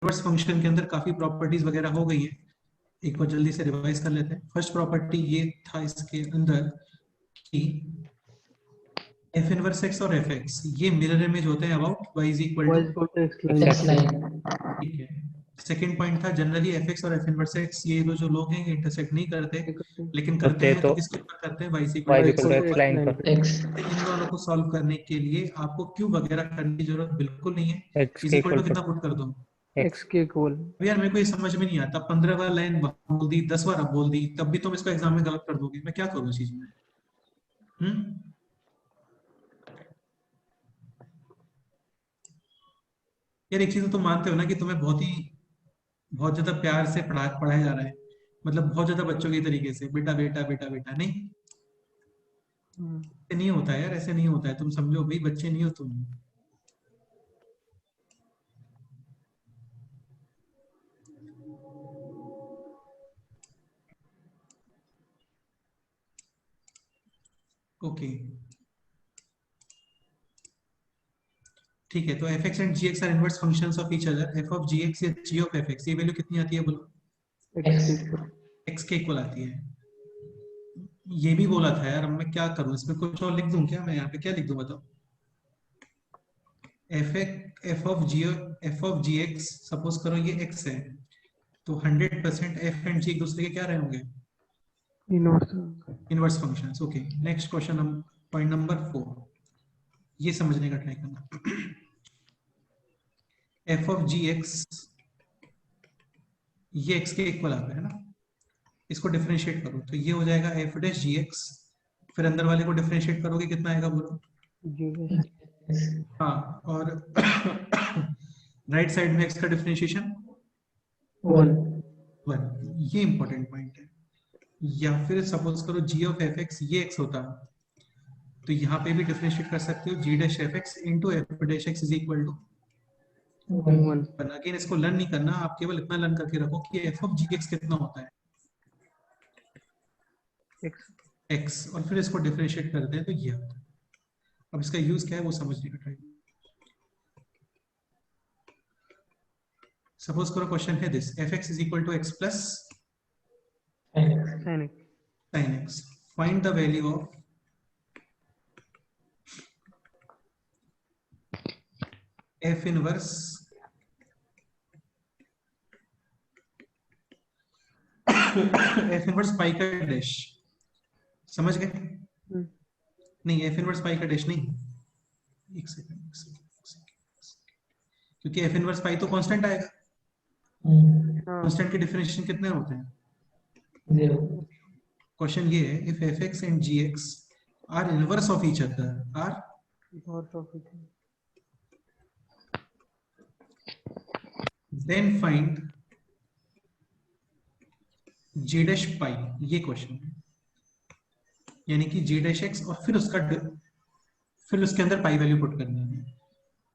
Inverse function के अंदर काफी प्रॉपर्टीज वगैरह हो गई है, एक बार जल्दी से रिवाइज कर लेते हैं। फर्स्ट प्रॉपर्टी ये था इसके अंदर कि एफ इनवर्स एक्स और एफ एक्स ये मिरर इमेज होते हैं about y is equal to x line. ठीक है। सेकंड पॉइंट था जनरली एफ एक्स और एफ इनवर्स एक्स ये जो लोग हैं इंटरसेक्ट नहीं करते, लेकिन करते हैं तो किसके ऊपर करते हैं, y is y equal equal to x line पर। एक्स इन दोनों को सॉल्व करने के लिए आपको क्यूब वगैरह करने की जरूरत बिल्कुल नहीं है। x इज के इक्वल टू इक्वल कितना पर पुट कर दो, x के इक्वल। अब यार मेरे को ये समझ में नहीं आता, 15 बार लाइन बोल दी, 10 बार अब बोल दी, तब भी तुम इसको एग्जाम में गलत कर दोगे, मैं क्या करूँ इस चीज में? यार एक चीज तो तुम मानते हो ना कि तुम्हें बहुत ज्यादा प्यार से पढ़ाया जा रहा है, मतलब बहुत ज्यादा बच्चों के तरीके से बेटा बेटा बेटा बेटा, नहीं ऐसे नहीं होता है यार, ऐसे नहीं होता है, तुम समझो भाई, बच्चे नहीं हो तुम। ओके ठीक है, तो f x and g x are inverse functions of each other. F of ji x या जी ऑफ एफ एक्स, ये वैल्यू कितनी आती है बोलो? एक्स के इक्वल आती है। ये भी बोला था यार, अब मैं क्या करूं, इसमें कुछ और लिख दूं क्या? मैं यहाँ पे क्या लिख दूं बताओ? F of ji x, suppose करो ये एक्स है, तो 100% एफ एंड जी एक दूसरे के क्या रहे होंगे? Inverse functions. Okay next question, point number 4, ये समझने का ट्राई करना। एफ ऑफ जी एक्स ये एक्स के इक्वल आता है ना, इसको डिफरेंशिएट करो तो ये हो जाएगा एफ डैश जी एक्स, फिर अंदर वाले को डिफरेंशिएट करोगे कितना आएगा बोलो? हाँ, और राइट साइड में एक्स का डिफरेंशिएशन 1, ये इंपॉर्टेंट पॉइंट है। या फिर सपोज करो जी ऑफ एफ एक्स ये एक्स होता, तो यहाँ पे भी डिफरेंशिएट कर सकते हो, G dash F x into F dash x is equal to 1। Again इसको लर्न नहीं करना, आप केवल इतना लर्न करके रखो कि एफ ऑफ जी एक्स कितना होता है, एक्स, और फिर इसको डिफरेंशिएट करते हैं तो ये आता है। अब इसका यूज क्या है वो समझने का ट्राई। सपोज करो क्वेश्चन है this, f x is equal to x plus sin x, find the value of f inverse f inverse पाई का डैश, समझ गए? नहीं f inverse पाई का डैश नहीं, एक सेकंड, क्योंकि f inverse पाई तो कांस्टेंट आएगा, कांस्टेंट के डिफरेंशिएशन कितने होते हैं? 0। क्वेश्चन ये है, if fx and gx are inverse of each other, are then find g dash pi, ये क्वेश्चन है, यानी कि g dash x और फिर उसके अंदर पाई वैल्यू पुट करनी है।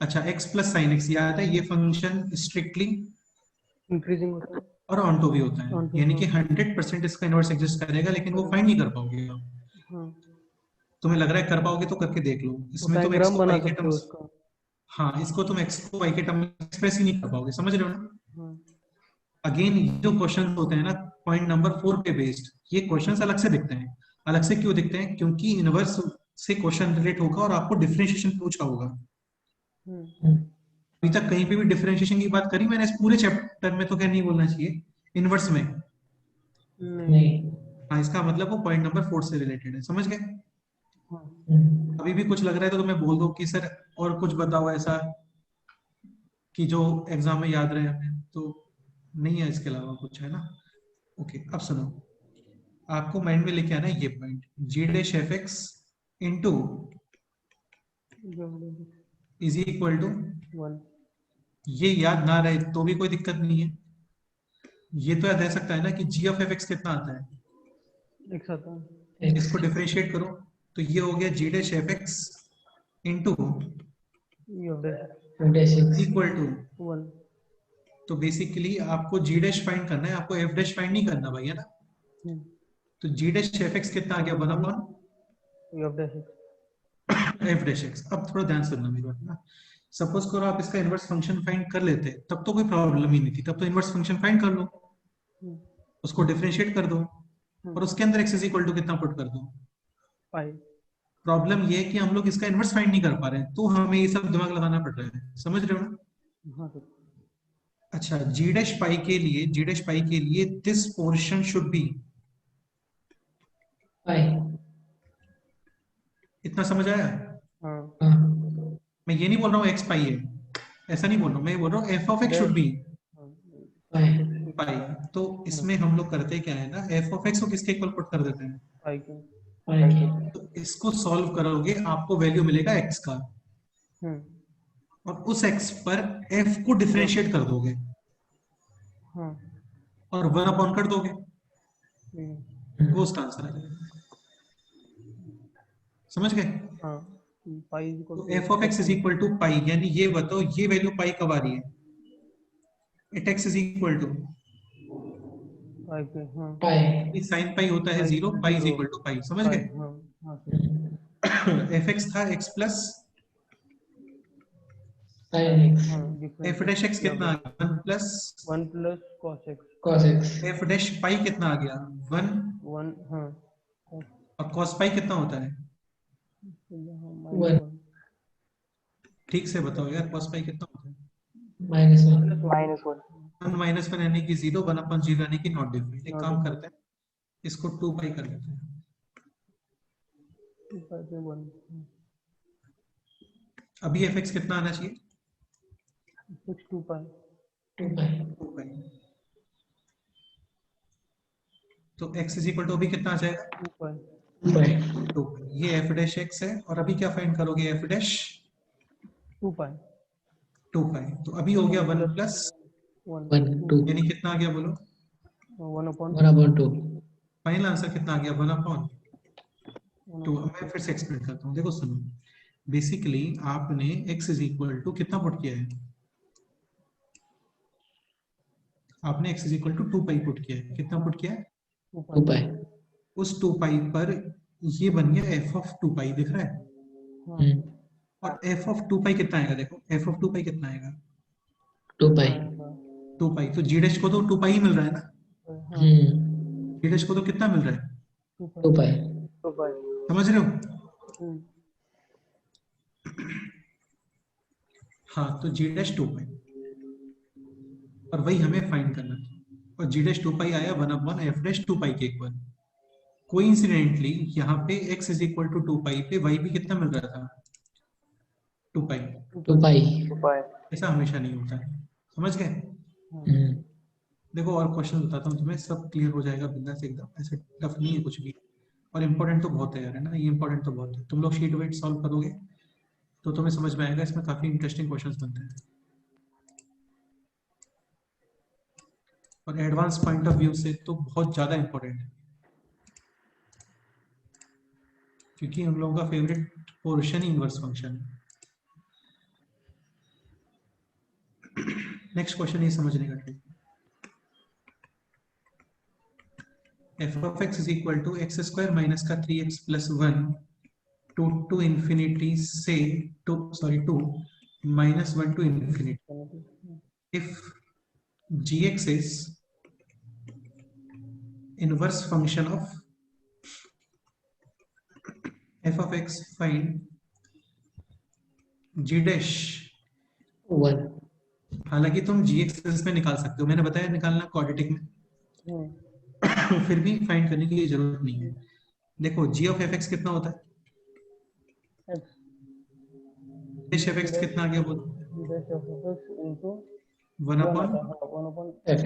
अच्छा, x प्लस साइन एक्स, याद है ये फंक्शन स्ट्रिक्टली इंक्रीजिंग होता है और ऑनटो भी होता है, यानी कि 100% इसका इनवर्स एग्जिस्ट करेगा, लेकिन वो फाइंड नहीं कर पाओगे आप। तुम्हें लग रहा है कर पाओगे तो करके देख लो, इसमें तुम x को y के टर्म्स, हाँ इसको तुम x को y के टर्म में एक्सप्रेस ही नहीं कर पाओगे, समझ रहे हो ना? अगेन जो क्वेश्चन होते हैं ना पॉइंट नंबर 4 पे बेस्ड, ये क्वेश्चंस अलग से दिखते हैं। अलग से क्यों दिखते हैं? क्योंकि इनवर्स से क्वेश्चन रिलेट होगा और आपको डिफरेंशिएशन पूछा होगा। अभी तक कहीं पे भी डिफरेंशिएशन की बात करी मैंने इस पूरे चैप्टर में, तो क्या नहीं बोलना चाहिए इनवर्स में? नहीं। हाँ, इसका मतलब वो पॉइंट नंबर 4 से रिलेटेड है, समझ गए? अभी भी कुछ लग रहा है तो तुम्हें बोल दो कि सर और कुछ बताओ ऐसा कि जो एग्जाम में याद रहे हमें, तो नहीं है इसके अलावा कुछ, है ना? ओके अब सुनो, आपको माइंड में लेके आना है ये point, g dash F x into is equal to 1। ये याद ना रहे तो भी कोई दिक्कत नहीं है, ये तो याद रह सकता है ना कि जी ऑफ एफ एक्स कितना आता है, एक साथ इसको डिफरेंशिएट करो तो ये हो गया G dash F x into equal to 1। तो बेसिकली आपको जी डैश फाइंड करना है, आपको एफ डैश फाइंड नहीं करना भाई, है ना? तो जी डैश एफ एक्स कितना आ गया, 1/f डैश एक्स। अब थोड़ा ध्यान सुनना मेरी बात ना, सपोज करो आप इसका इनवर्स फंक्शन फाइंड कर लेते, तब तो कोई प्रॉब्लम ही नहीं थी, तब तो इनवर्स फंक्शन फाइंड कर लो, उसको डिफरेंशिएट कर दो और उसके अंदर x इज इक्वल टू कितना पुट कर दो, पाई। प्रॉब्लम ये है कि हम लोग इसका इनवर्स फाइंड नहीं कर पा रहे हैं, तो हमें ये सब दिमाग लगाना पड़ रहा है, समझ रहे हो ना? हाँ सर। अच्छा, g डैश पाई के लिए, g डैश पाई के लिए दिस पोर्शन शुड बी, पाई। इतना समझ आया? हाँ। हाँ। मैं ये नहीं बोल रहा हूँ x पाई है, ऐसा नहीं बोल रहा हूँ, मैं बोल रहा हूँ f of x should be pi. Pi. तो इसमें हम लोग करते क्या है ना, f ऑफ x को किसके इक्वल पुट कर देते हैं, पाई के। पाई। तो इसको सॉल्व करोगे आपको वैल्यू मिलेगा x का, और उस x पर f को डिफरेंशिएट कर दोगे हाँ। और 1 अपॉन कर दोगे, हम्म। वो उसका आंसर है, समझ गए? हाँ। पाई इज इक्वल तो to f of x is equal to pi, यानी ये बताओ ये वैल्यू पाई कब आ रही है, at x is equal to pi के। हाँ। पाई। साइन पाई होता है 0, pi is equal to pi, समझ पाई। गए? हाँ। हाँ सर। एफ एक्स था x प्लस साइन एक्स। हाँ एफ डिफरेंस डैश एक्स कितना आ गया, 1 plus 1 plus cos x। Cos X. F dash pi कितना आ गया, 1, 1। हाँ। और कॉस पाई कितना होता है, वन। ठीक से बताओ यार, कॉस पाई कितना होता है, -1। -1। 1 माइनस 1 यानी कि 0, 1 अपॉन 0 यानी कि नॉट डिफरेंट। एक काम करते हैं, इसको 2 पाई कर लेते हैं, 2 पाई पे 1। अभी एफ एक्स कितना आना चाहिए, 2 पाई। 2 पाई। 2 पाई, तो x इज इक्वल टू अभी कितना आ जाएगा, 2 पाई। 2 पाई। 2 पाई। ये एफ डैश एक्स है, और अभी क्या फाइंड करोगे, एफ डैश 2 पाई। 2 पाई, तो अभी हो गया 1 प्लस 1 2 यानी कितना आ गया बोलो, 1 अपॉन 1/2। फाइनल आंसर कितना आ गया, 1 अपॉन 1 2। अपॉन मैं फिर से एक्सप्लेन करता हूँ, देखो सुनो, बेसिकली आपने x इज इक्वल टू कितना पुट किया है, आपने x is equal to 2 pi put किया है, कितना पुट किया है, 2 पाई। उस 2 पाई पर ये बन गया f ऑफ 2 पाई, दिख रहा है, और f ऑफ 2 पाई कितना आएगा, देखो f ऑफ 2 पाई कितना आएगा, 2 पाई। 2 पाई, तो g डैश को तो 2 पाई ही मिल रहा है ना, g डैश को तो कितना मिल रहा है, 2 पाई। 2 पाई। समझ रहे हो? हाँ, तो g डैश 2 पाई, और वही हमें फाइंड करना था, और g डैश 2 पाई आया 1 अपॉन f डैश 2 पाई के इक्वल। कोइंसिडेंटली यहाँ पे x इज इक्वल टू 2 पाई पे y भी कितना मिल रहा था, 2 पाई। 2 पाई। ऐसा हमेशा नहीं होता है, समझ गए? देखो और क्वेश्चन बताता हूँ तुम्हें, सब क्लियर हो जाएगा बिंदास एकदम, ऐसे टफ नहीं है कुछ भी, और इम्पोर्टेंट तो बहुत है यार, है ना, ये इम्पोर्टेंट तो बहुत है, तुम लोग शीट वेट सॉल्व करोगे तो तुम्हें समझ में आएगा, इसमें काफी इंटरेस्टिंग क्वेश्चंस बनते हैं, और एडवांस पॉइंट ऑफ व्यू से तो बहुत ज्यादा इंपॉर्टेंट है, क्योंकि हम लोगों का फेवरेट पोर्शन ही इनवर्स फंक्शन है। नेक्स्ट क्वेश्चन ये समझने का trick, f of x is equal to x square minus का 3x plus 1 to infinity से to minus 1 to infinity, if gx is inverse function of f of x, find g dash 1। हालांकि तुम gx में निकाल सकते हो, मैंने बताया निकालना क्वाड्रेटिक में, फिर भी फाइंड करने की जरूरत नहीं है। देखो g of f x कितना होता है, dash f x कितना आ गया बोलो, 1 अपॉन f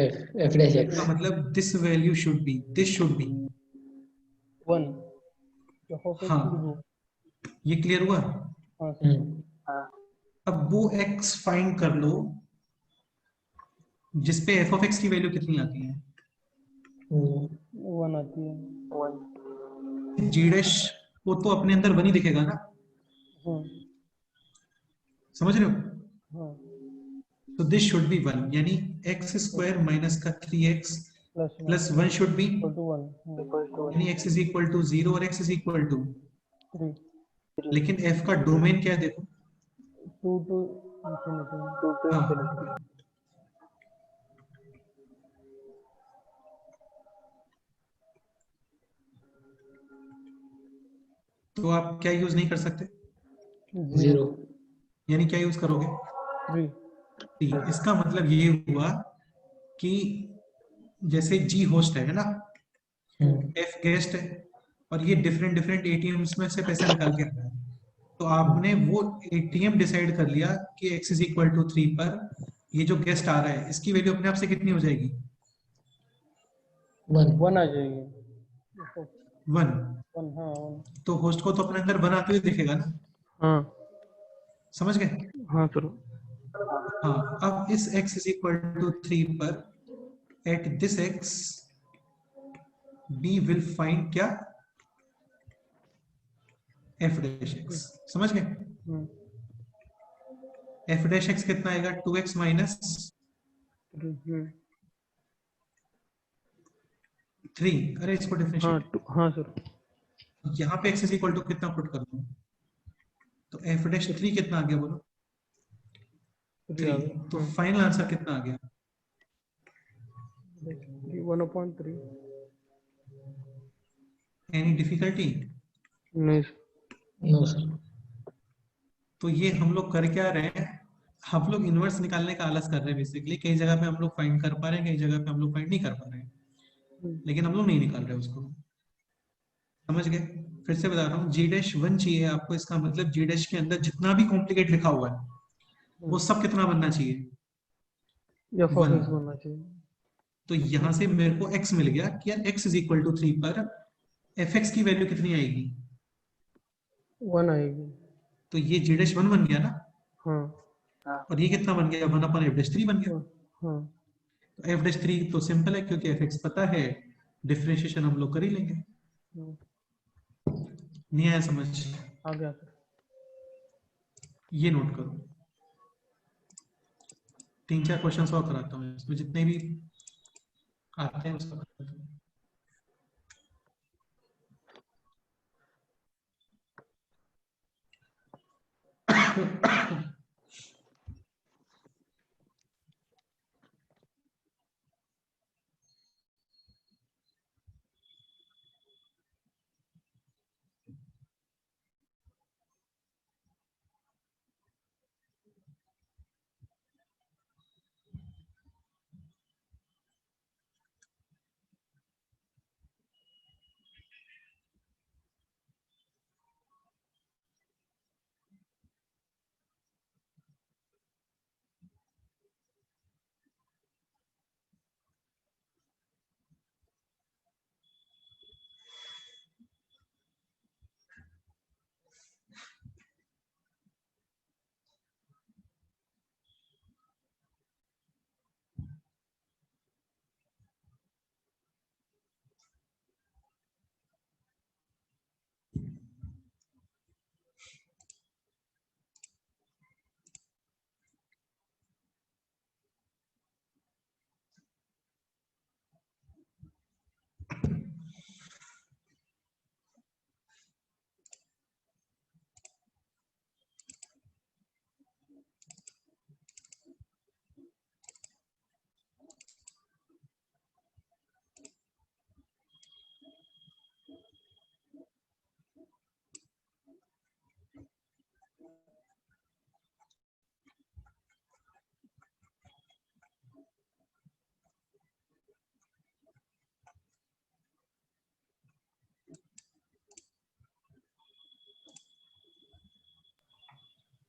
डैश एक्स। का मतलब this value should be, this should B 1। हाँ, ये क्लियर हुआ? अब वो x फाइंड कर लो जिसपे f of x की वैल्यू कितनी आती है, 1 आती है। g डैश वो तो अपने अंदर 1 ही दिखेगा ना, समझ रहे हो? तो दिस शुड बी 1, यानी x स्क्वायर माइनस का 3x प्लस 1 शुड बी, यानी x इज इक्वल टू 0 और x इज इक्वल टू 3। लेकिन f का डोमेन क्या है देखो, 2 to टू टू हाँ इंफिनिटी। तो आप क्या यूज नहीं कर सकते, जीरो। यानी क्या यूज करोगे? थ्री। इसका मतलब ये हुआ कि जैसे जी होस्ट है ना, एफ गेस्ट है, और ये डिफरेंट डिफरेंट एटीएम्स में से पैसा निकाल के रखा है, तो आपने वो एटीएम डिसाइड कर लिया कि x इज इक्वल टू 3 पर ये जो गेस्ट आ रहा है इसकी वैल्यू अपने आप से कितनी हो जाएगी? वन। वन आ जाएगी। 1। वन, हाँ वन। तो होस्ट को तो अपने अंदर 1 आते हुए दिखेगा ना, हाँ समझ गए? हाँ सर। हाँ, अब इस x इज इक्वल टू 3 पर at this x b will find क्या? f डैश x, समझ गए? f डैश x कितना आएगा? 2x minus 3। अरे इसको हाँ डिफरेंशिएट, हाँ सर। यहाँ पे x इज इक्वल टू कितना पुट कर दूं, तो f डैश 3 कितना आ गया बोलो? 3। तो फाइनल आंसर कितना आ गया? 1/3। Any difficulty? नहीं नो सर। तो ये हम लोग कर क्या रहे हैं, हम लोग इनवर्स निकालने का आलस कर रहे हैं बेसिकली। कई जगह पे हम लोग फाइंड कर पा रहे हैं, कई जगह पे हम लोग फाइंड नहीं कर पा रहे हैं, लेकिन हम लोग नहीं निकाल रहे उसको, समझ गए? फिर से बता रहा हूँ, जी डैश 1 चाहिए आपको, इसका मतलब जी डैश के अंदर जितना भी कॉम्प्लिकेट लिखा हुआ है वो सब कितना बनना चाहिए? F of 1। एक्स बनना चाहिए। तो यहां से मेरे को x मिल गया कि यार x इज इक्वल टू 3 पर एफ एक्स की वैल्यू कितनी आएगी? वन आएगी। तो ये जी डैश 1 बन गया ना, हाँ और ये कितना बन गया? 1 अपन एफ डैश 3 बन गया। हाँ। तो एफ डैश 3 तो सिंपल है क्योंकि एफ एक्स पता है, डिफरेंशिएशन हम लोग कर ही लेंगे। नहीं आया समझ? आ गया सर। ये नोट करो, 3-4 क्वेश्चन और कराता हूँ इसमें, जितने भी आते हैं उसका कराता हूँ।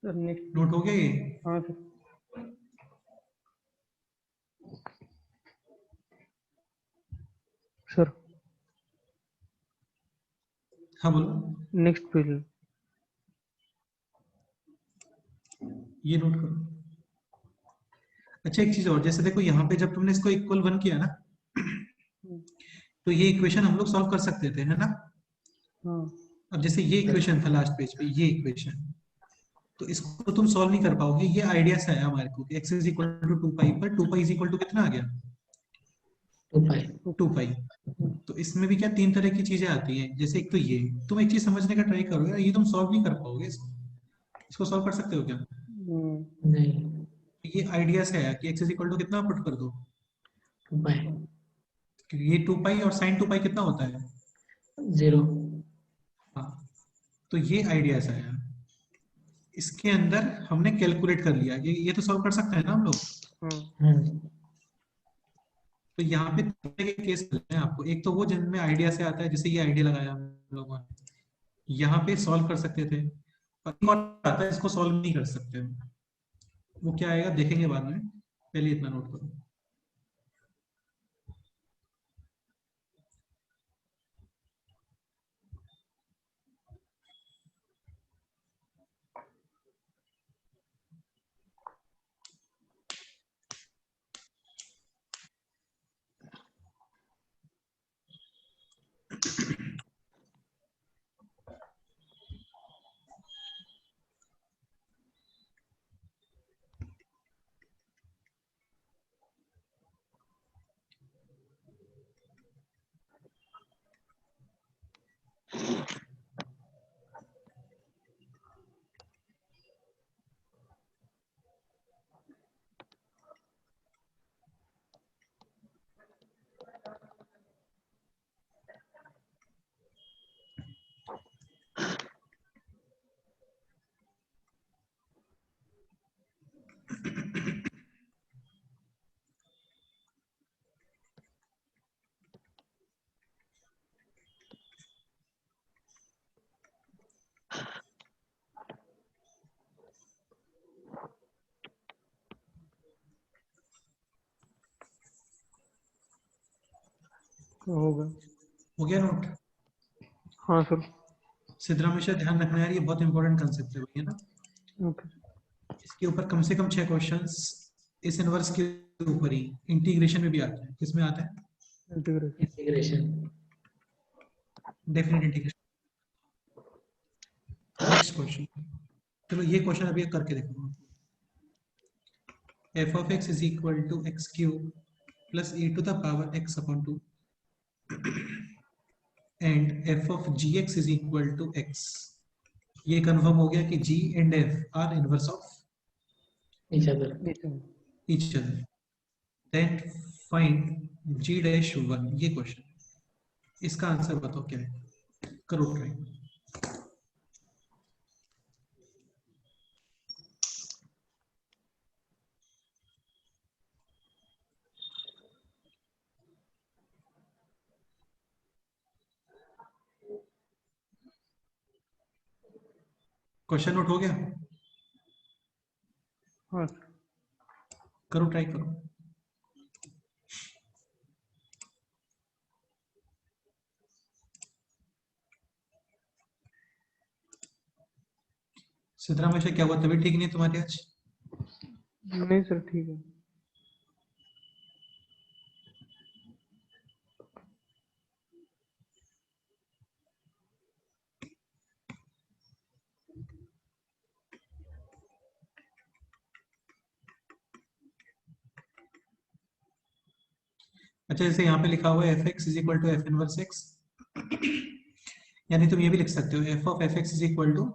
Sir next. नोट हो गया ये? हाँ सर। सर हाँ बोलो। Next page. ये नोट करो। अच्छा एक चीज और, जैसे देखो यहाँ पे जब तुमने इसको इक्वल 1 किया ना, तो ये इक्वेशन हम लोग सॉल्व कर सकते थे, है ना? हाँ अब जैसे ये इक्वेशन था लास्ट पेज पे, ये इक्वेशन, तो इसको तुम सॉल्व नहीं कर पाओगे। ये आइडिया से आया हमारे को कि x इज इक्वल टू 2 पाई पर 2 पाई इज इक्वल टू कितना आ गया? 2 पाई। 2 पाई। तो इसमें भी क्या 3 तरह की चीजें आती हैं, जैसे एक तो ये, तुम एक चीज समझने का ट्राई करो यार, ये तुम सॉल्व नहीं कर पाओगे इसको। इसको सॉल्व कर सकते हो क्या? नहीं, ये आइडिया से आया कि x इज इक्वल टू कितना पुट कर दो, 2 पाई, क्योंकि ये 2 पाई और साइन 2 पाई कितना होता है, 0। हाँ, तो ये आइडिया से आया। इसके अंदर हमने कैलकुलेट कर लिया, ये तो सॉल्व कर सकते हैं ना हम लोग। हाँ जी, तो यहाँ पे तरह के केस मिलते हैं आपको, एक तो वो जिनमें आइडिया से आता है, जैसे ये आइडिया लगाया हम लोगों ने, यहाँ पे सॉल्व कर सकते थे, और एक और आता है इसको सॉल्व नहीं कर सकते, वो क्या आएगा देखेंगे बाद में, पहले इतना नोट करो। होगा। हो गया नोट? हाँ सर। सिद्धराम हमेशा ध्यान रखना यार, ये बहुत इंपॉर्टेंट कंसेप्ट है भैया ना। ओके। इसके ऊपर कम से कम 6 क्वेश्चंस इस इनवर्स के ऊपर ही इंटीग्रेशन में भी आते हैं। किसमें आते हैं? Integration. Integration. Definite integration. Next question, चलो ये क्वेश्चन अभी करके देखो। f of x is equal to x cube plus e to the power x upon 2 and f of gx is equal to x। ये कंफर्म हो गया कि g and f are inverse of each other। each other, then find g dash 1। ये question, इसका answer बताओ क्या है, करो ट्राई। क्वेश्चन नोट हो गया? हाँ। करो ट्राई करो। सिद्धराम हमेशा क्या हुआ, तबीयत ठीक नहीं है तुम्हारी आज? नहीं सर ठीक है। अच्छा, जैसे यहाँ पे लिखा हुआ है f x is equal to f inverse x, यानी तुम ये भी लिख सकते हो f of F x is equal to,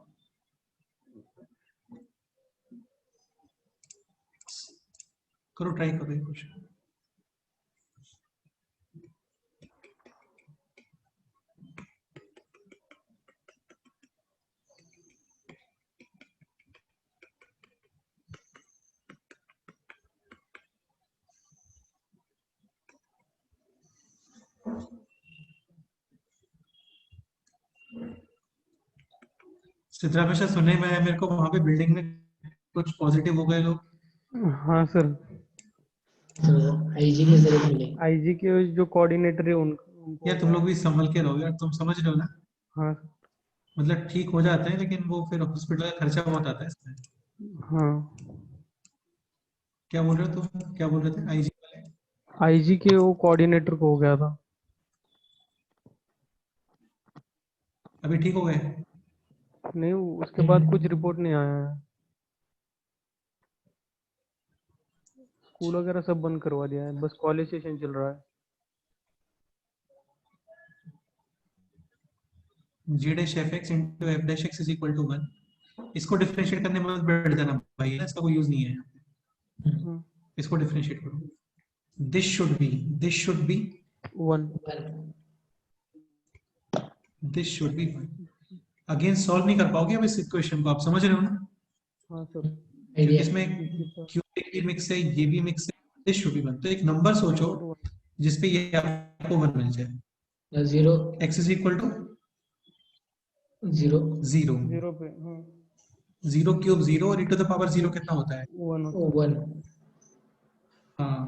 करो ट्राई करो ये क्वेश्चन। सिद्धराम हमेशा सुनने में आया मेरे को, वहां पे बिल्डिंग में कुछ पॉजिटिव हो गए लोग। हाँ सर। आईजी के जरिए मिले। आईजी के जो कोऑर्डिनेटर है उनको यार तुम लोग भी संभल के रहो यार, तुम समझ रहे हो ना, हाँ। मतलब ठीक हो जाते हैं लेकिन वो फिर हॉस्पिटल का खर्चा बहुत आता है इसमें। हाँ। क्या बोल रहे हो तुम, क्या बोल रहे थे आईजी वाले? आईजी के वो कोऑर्डिनेटर को हो गया था। अभी ठीक हो गए? नहीं उसके बाद कुछ रिपोर्ट नहीं आया है। स्कूल वगैरह सब बंद करवा दिया है, बस कॉलेज सेशन चल रहा है। G dash F x into F dash x is equal to 1, इसको डिफरेंशिएट करने में मत बैठ जाना भाई, इसका कोई यूज नहीं है। इसको डिफरेंशिएट करो, this should B 1, this should B 1। Again solve नहीं कर पाओगे अब इस इक्वेशन को, आप समझ रहे हो ना? हाँ सर। क्योंकि इसमें क्यूबिक भी मिक्स है, ये भी मिक्स है, दिस शुड बी 1। तो एक नंबर सोचो जिसपे ये आपको 1 मिल जाए। 0 x इज इक्वल टू 0 0, 0 पे 0 क्यूब 0 और e टू द पावर 0 कितना होता है? 1 होता है। 1 हाँ,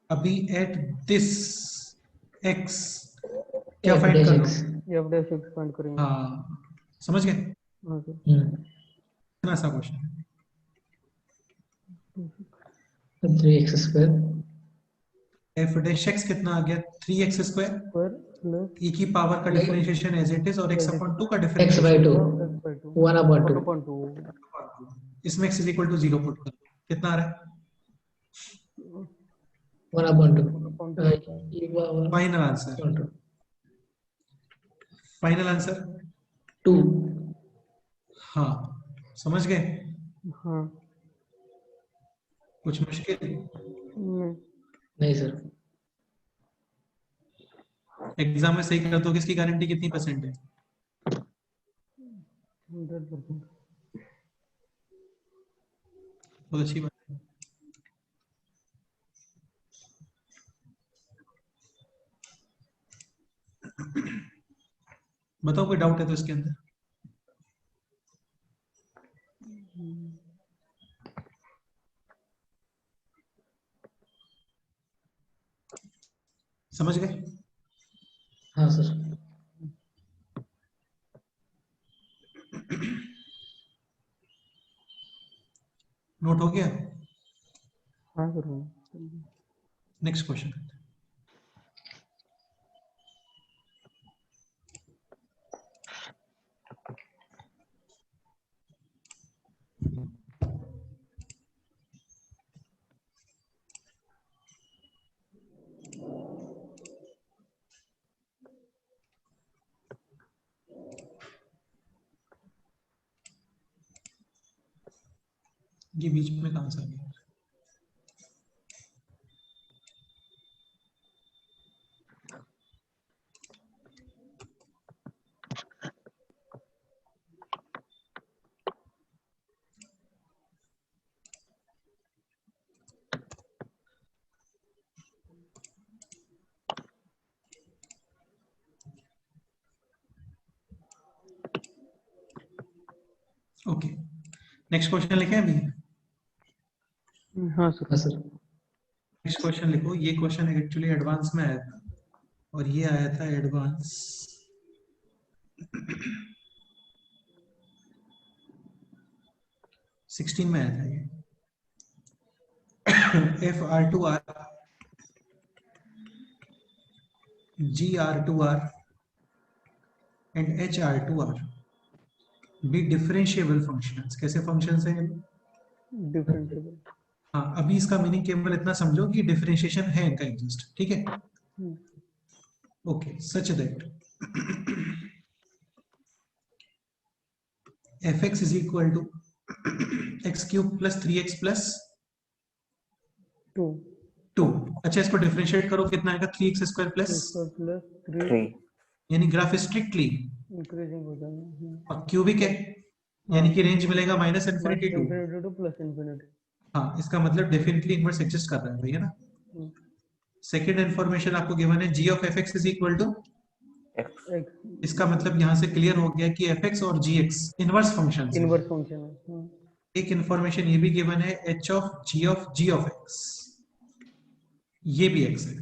अभी एट दिस x क्या f फाइंड dash कर रहा x हूँ? f dash x फाइंड करेंगे। हाँ, समझ गए? हाँ सर। इतना सा question. 3x square f dash x कितना आ गया? 3x square, square plus e की पावर का डिफरेंशिएशन एज इट इज, और x अपॉन 2 का x by differentiation 2 x by 2 1 upon 2 1/2। इसमें x is equal to 0 put करो, कितना आ रहा है? 1 upon 2 1/2 final answer, final answer 2। हाँ, समझ गए? हाँ। कुछ मुश्किल? नहीं सर। एग्जाम में सही कर दो, किसकी गारंटी कितनी परसेंट है? 100%। बहुत अच्छी बात है। बताओ कोई डाउट है तो इसके अंदर? समझ गए? हाँ सर। नोट हो गया? हाँ सर। Next question. ये बीच में कहां से आ गया? ओके, नेक्स्ट क्वेश्चन लिखे अभी? हाँ सर। हाँ सर। नेक्स्ट क्वेश्चन लिखो। ये क्वेश्चन एक्चुअली एडवांस में आया था, और ये आया था एडवांस 16 में आया था ये। FR2R GR2R and HR2R be differentiable functions। कैसे functions हैं? डिफरेंशिएबल। हाँ, अभी इसका मीनिंग केवल इतना समझो कि डिफरेंशिएशन है इनका एग्जिस्ट, ठीक है? Okay, such that fx is equal to x cube plus 3x plus 2 2। अच्छा, इसको डिफरेंशिएट करो, कितना आएगा? 3x स्क्वायर प्लस 3 यानी ग्राफ स्ट्रिक्टली इंक्रीजिंग हो जाएगा। और क्यूबिक है, यानी कि रेंज मिलेगा minus infinity two plus infinity. हाँ, इसका मतलब डेफिनेटली इनवर्स एग्जिस्ट कर रहा है भैया ना। सेकंड इन्फॉर्मेशन आपको गिवन है g of fx is equal to x। इसका मतलब यहां से क्लियर हो गया कि fx और gx इनवर्स फंक्शंस हैं। इनवर्स फंक्शन है। एक इन्फॉर्मेशन ये भी गिवन है h of g of x, ये भी x है।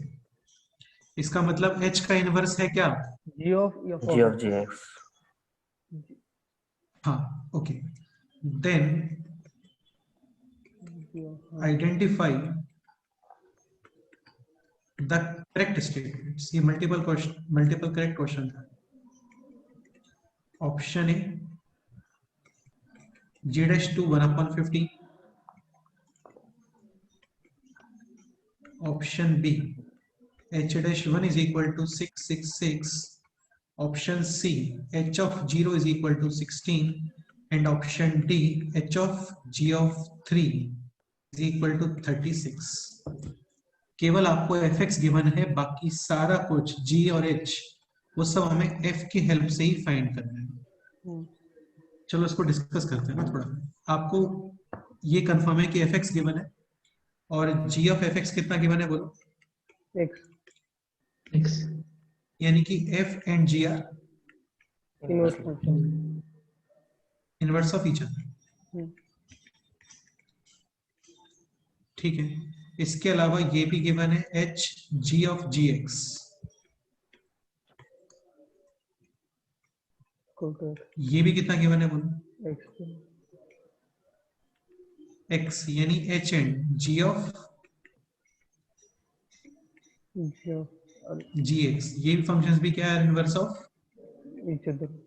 इसका मतलब h का इनवर्स है क्या? g of gx। हाँ, okay. Then identify the correct statements. ये मल्टीपल करेक्ट क्वेश्चन था। Option A g'2 1/50, option B h'1 is equal to 666, option C h of 0 is equal to 16, and option D h of g of 3 is equal to 36। केवल आपको fx given है, बाकी सारा कुछ g और h वो सब हमें f की हेल्प से ही फाइंड करना है। चलो इसको डिस्कस करते हैं ना थोड़ा। आपको ये कंफर्म है कि fx गिवन है और g of fx कितना गिवन है बोलो? x यानी कि f and g are inverse function. Inverse of each other. ठीक है, इसके अलावा ये भी गिवन है h g of gx। ये भी कितना गिवन है बोलो? x यानी h and g of gx। ये भी फंक्शंस भी क्या है? Inverse of each other.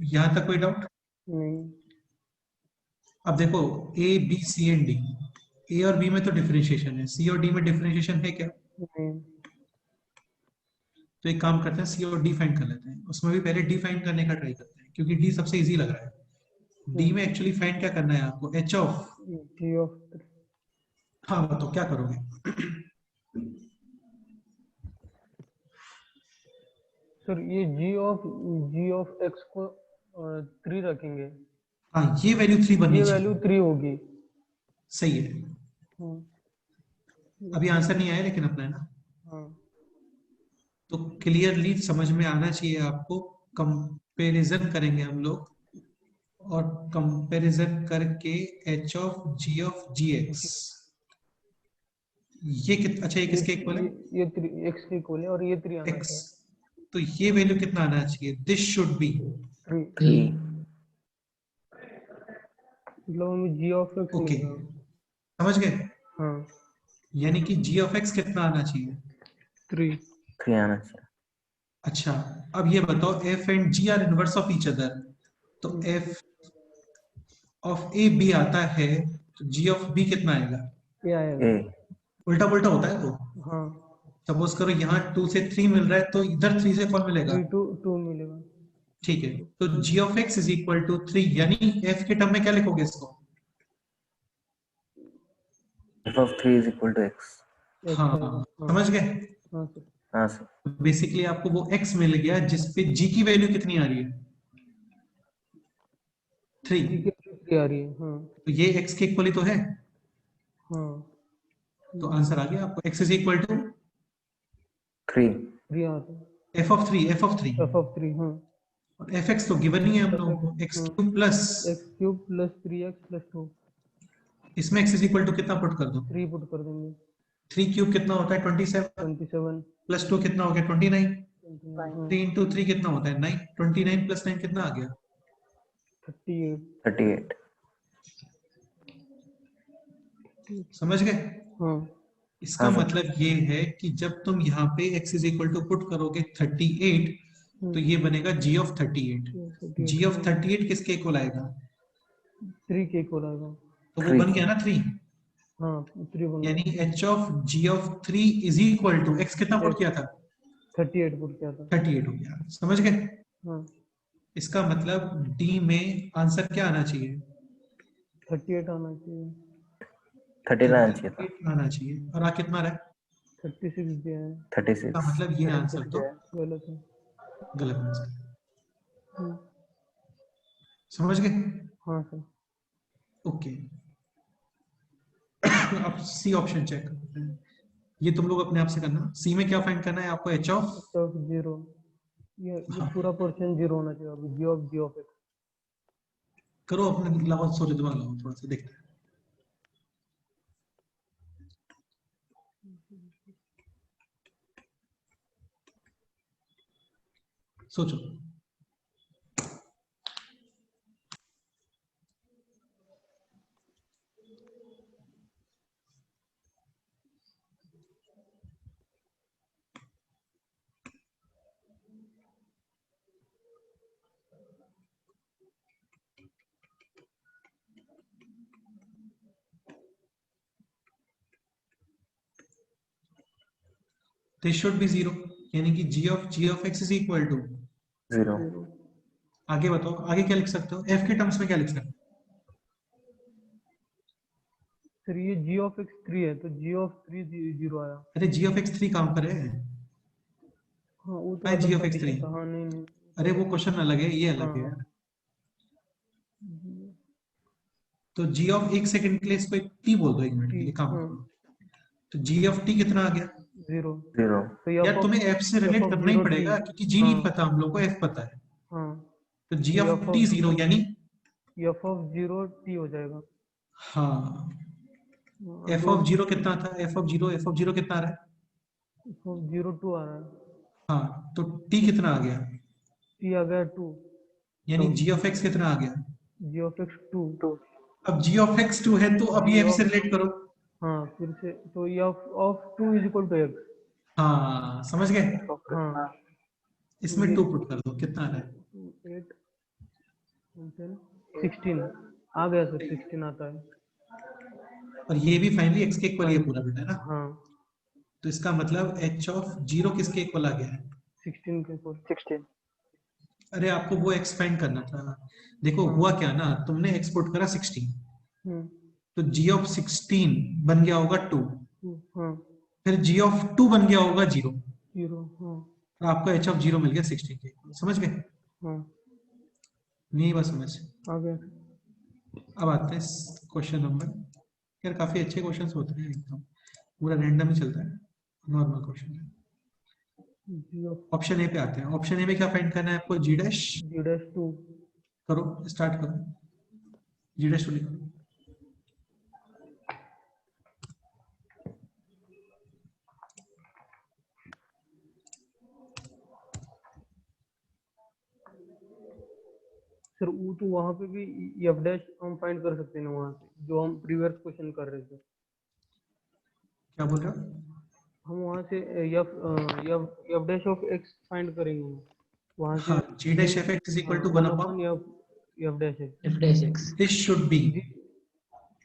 यहां तक कोई डाउट नहीं। अब देखो a b c and d, a और b में तो डिफरेंशिएशन है, c और d में डिफरेंशिएशन है क्या? नहीं। तो एक काम करते हैं, c और d फाइंड कर लेते हैं। उसमें भी पहले d फाइंड करने का ट्राई करते हैं क्योंकि d सबसे इजी लग रहा है। d में एक्चुअली फाइंड क्या करना है आपको? h of g of. हाँ बताओ क्या करोगे? सर ये g ऑफ x को 3 रखेंगे। हाँ ये वैल्यू 3 बननी ये चाहिए। वैल्यू 3 होगी। सही है। अभी आंसर नहीं आया लेकिन अपना है ना। हाँ। तो क्लियरली समझ में आना चाहिए आपको। कंपैरिजन करेंगे हम लोग और कंपैरिजन करके h of g of gx ये अच्छा ये किसके इक्वल है? ये 3 x के इक्वल है और ये 3 आना x। चाहिए। तो ये वैल्यू कितना आना चाहिए? This should B 3। मतलब हमें g ऑफ x ओके, मिलेगा। समझ गए? हाँ। यानी कि g ऑफ x कितना आना चाहिए? 3 आना चाहिए। अच्छा अब ये बताओ f and g are inverse of each other, तो f ऑफ a b आता है तो g ऑफ b कितना आएगा? ये आएगा। उल्टा पुल्टा होता है वो। हाँ। सपोज करो यहाँ 2 से 3 मिल रहा है तो इधर 3 से कौन मिलेगा? 2 मिलेगा। ठीक है, तो g of x is equal to 3, यानी f के टर्म में क्या लिखोगे इसको? f of 3 is equal to x। हाँ समझ गए? हाँ सर। बेसिकली आपको वो x मिल गया जिसपे g की वैल्यू कितनी आ रही है? 3। आ रही है। हाँ। तो ये x के इक्वल ही तो है। हाँ। तो आंसर आ गया आपको, x is equal to 3 f of 3। f of 3 हाँ। और fx तो गिवन ही है हम लोगों को, x cube plus x cube plus 3x plus 2। इसमें x इज इक्वल टू कितना पुट कर दो? 3 पुट कर देंगे। 3 क्यूब कितना होता है? 27 प्लस 2 कितना हो गया? 29। 3 इंटू 3 कितना होता है? 9। 29 प्लस 9 कितना आ गया? 38। समझ गए? हाँ। इसका मतलब ये है कि जब तुम यहाँ पे x is equal to put करोगे 38 तो ये बनेगा g ऑफ 38। g ऑफ 38 किसके इक्वल आएगा? 3 के इक्वल आएगा। तो वो बन गया ना 3। हाँ 3 बन गया। यानी h of g of 3 is equal to x कितना पुट किया था? 38 पुट किया था। 38 हो गया। समझ गए? हाँ। इसका मतलब D में आंसर क्या आना चाहिए? 38 आना चाहिए। 39 आना चाहिए था। आना चाहिए। और आ कितना रहा है? 36 दिया है। 36। इसका मतलब ये आंसर तो गलत है। गलत आंसर। समझ गए? हाँ सर। ओके अब सी ऑप्शन चेक करते हैं। ये तुम लोग अपने आप से करना। सी में क्या फाइंड करना है आपको? h of 0। ये पूरा पोर्शन 0 होना चाहिए। अभी g ऑफ x करो अपने लगाओ, सोचो दिमाग लगाओ थोड़ा सा, देखते हैं। सोचो। This should be 0, यानी कि g of x is equal to 0। आगे बताओ, आगे क्या लिख सकते हो, एफ के टर्म्स में क्या लिख सकते हो? सर ये जी ऑफ एक्स 3 है तो जी ऑफ 3 0 आया। अरे जी ऑफ एक्स 3 कहाँ पर है? हाँ वो तो है जी अलग ऑफ एक्स 3। कंडीशन था। हाँ नहीं नहीं अरे वो क्वेश्चन अलग है, ये अलग है। हाँ तो जी ऑफ, एक सेकंड के लिए इसको एक टी बोल दो, एक मिनट के टी लिए काम हाँ करो। तो जी ऑफ टी कितना आ गया? 0। 0। तो यार तुम्हें एफ से रिलेट करना ही 0 टी। पड़ेगा, क्योंकि जी नहीं हाँ पता हम लोग को, एफ पता है। हाँ तो जी तो ऑफ टी 0 यानी, एफ ऑफ 0 टी हो जाएगा। हाँ एफ दो ऑफ जीरो कितना था, एफ ऑफ जीरो कितना आ रहा है? एफ ऑफ 0 2 आ रहा है। हाँ तो टी कितना आ गया, टी आ गया 2। यानी जी ऑफ एक्स कितना आ गया? जी ऑफ एक्स 2। अब जी ऑफ एक्स 2 है तो अब जी ये एफ से ऑफ रिलेट करो। हाँ फिर से तो f of 2 is equal to x. हाँ समझ गए, हाँ तो इसमें ये 2 पुट कर दो, कितना आ रहा है? 8 16 आ गया सर, 16 आता है। और ये भी फाइनली एक्स के इक्वल ही है पूरा बेटा, है ना? हाँ तो इसका मतलब एच ऑफ जीरो किसके इक्वल आ गया है? 16 के ऊपर। अरे आपको वो एक्स फाइंड करना था। देखो हाँ हुआ क्या ना, तुमने एक्स पुट करा 16, हम्म तो जी ऑफ 16 बन गया होगा 2, हाँ फिर जी ऑफ 2 बन गया होगा 0, 0 हाँ तो आपको एच ऑफ 0 मिल गया 16 के equal। समझ गए? हाँ नहीं बस समझ। आ गया। अब आते हैं क्वेश्चन नंबर, यार काफी अच्छे क्वेश्चंस होते हैं, एकदम पूरा रैंडम ही चलता है, नॉर्मल क्वेश्चन है। जी ऑफ ऑप्शन ए पे आते हैं। ऑप्शन ए में क्या फाइंड करना है आपको? जी डैश। जी डैश 2। करो, स्टार्ट करो, जी डैश टू लिखो। सर वो तो वहाँ पे भी एफ डैश हम फाइंड कर सकते हैं ना वहाँ से, जो हम प्रीवियस क्वेश्चन कर रहे थे। क्या बोल रहे हो? हम वहाँ से F F dash of X find करेंगे वहाँ से। हाँ, G dash F x is equal to 1 1 upon upon F F dash X f dash x this should be.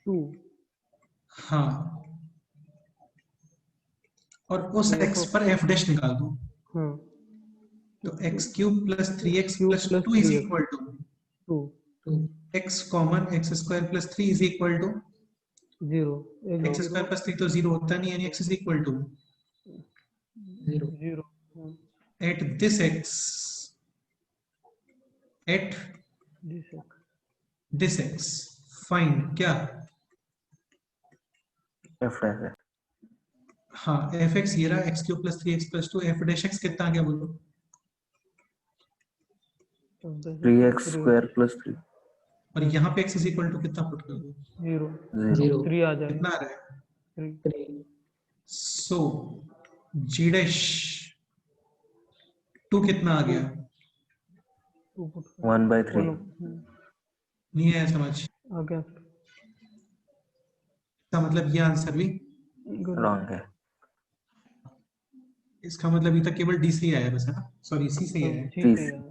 2। हाँ, और उस एफ एक्स ऑफ पर एफ डैश निकाल दो। हाँ तो X cube plus three X X cube plus plus two is 3x equal to 2 2 X common X square plus 3 is equal to 0 x square plus 3 तो 0 होता नहीं, यानी x is equal to 0 0 at this x, at this x find क्या? F dash है। हाँ f x ये रहा, x cube plus 3x plus 2, f dash x कितना आ गया बोलो? 3x square plus 3। और यहाँ पे x इज इक्वल टू कितना पुट कर दो? 0 0 3 आ जाए। कितना आ रहा है? 3 3 सो जी डैश 2 कितना आ गया? 2 पुट 1/3। नहीं आया समझ? आ गया। इसका मतलब ये आंसर भी रॉन्ग है। इसका मतलब अभी तक केवल डी से ही आया है बस, है ना? सॉरी सी से ही आया है। ठीक है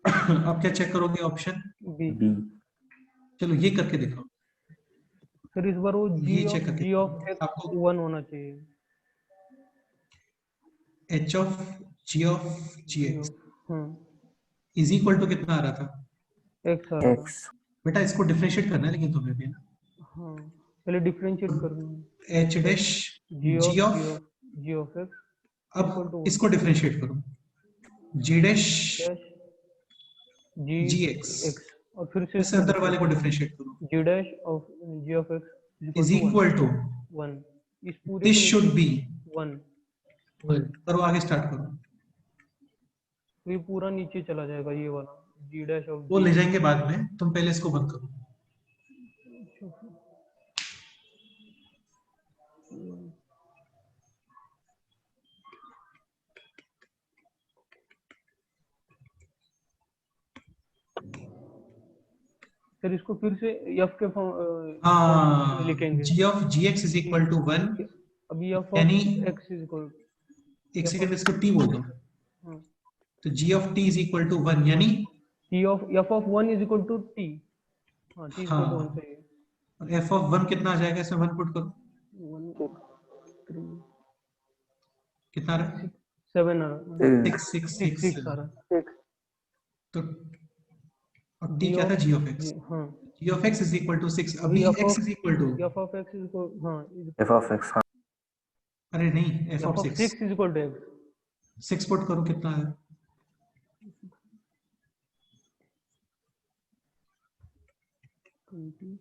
अब क्या चेक करोगे? Option B. बी। चलो ये करके दिखाओ, सर इस बार वो ये चेक करके जी ऑफ दिखाओ। एक्स आपको 1 होना चाहिए। H of g g x of हाँ इज इक्वल टू कितना आ रहा था? एक्स आ रहा था। एक्स। बेटा इसको डिफरेंशिएट करना है लेकिन तुम्हें भी ना, हाँ पहले डिफरेंशिएट करना है। H dash g g of of, ji of x equal अब टू इसको डिफरेंशिएट करो, जी dash dash g g x, x और फिर से इस इसको अंदर वाले को डिफरेंशिएट करो, जी dash of ji of X is equal to 1 इस पूरे दिस को शुड बी। 1 1 करो आगे, स्टार्ट करो। तो ये पूरा नीचे चला जाएगा ये वाला जी डैश ऑफ वो जी। ले जाएंगे बाद में, तुम पहले इसको बंद करो। फिर इसको फिर से एफ के हाँ, लिखेंगे। G of ji X is equal to 1, अभी एफ यानी ऑफ एक्स इज इक्वल एक सेकंड इसको टी बोल दो, तो G of T is equal to 1, यानी T of F of 1 is equal to T. हाँ टी इज इक्वल टू 1 हाँ, चाहिए। और एफ ऑफ 1 कितना आ जाएगा? इसमें 1 पुट करो, 1 3 कितना आ रहा है? 7 आ रहा है। 6 6 6 6। 6 आ रहा है। तो डी क्या था, जी ऑफ एक्स। हाँ G of X is equal to 6। अभी अभी X is equal to, f of x is equal हाँ f of x, हाँ अरे नहीं, F f of of 6। 6 is equal to x 6 put करो कितना है, 20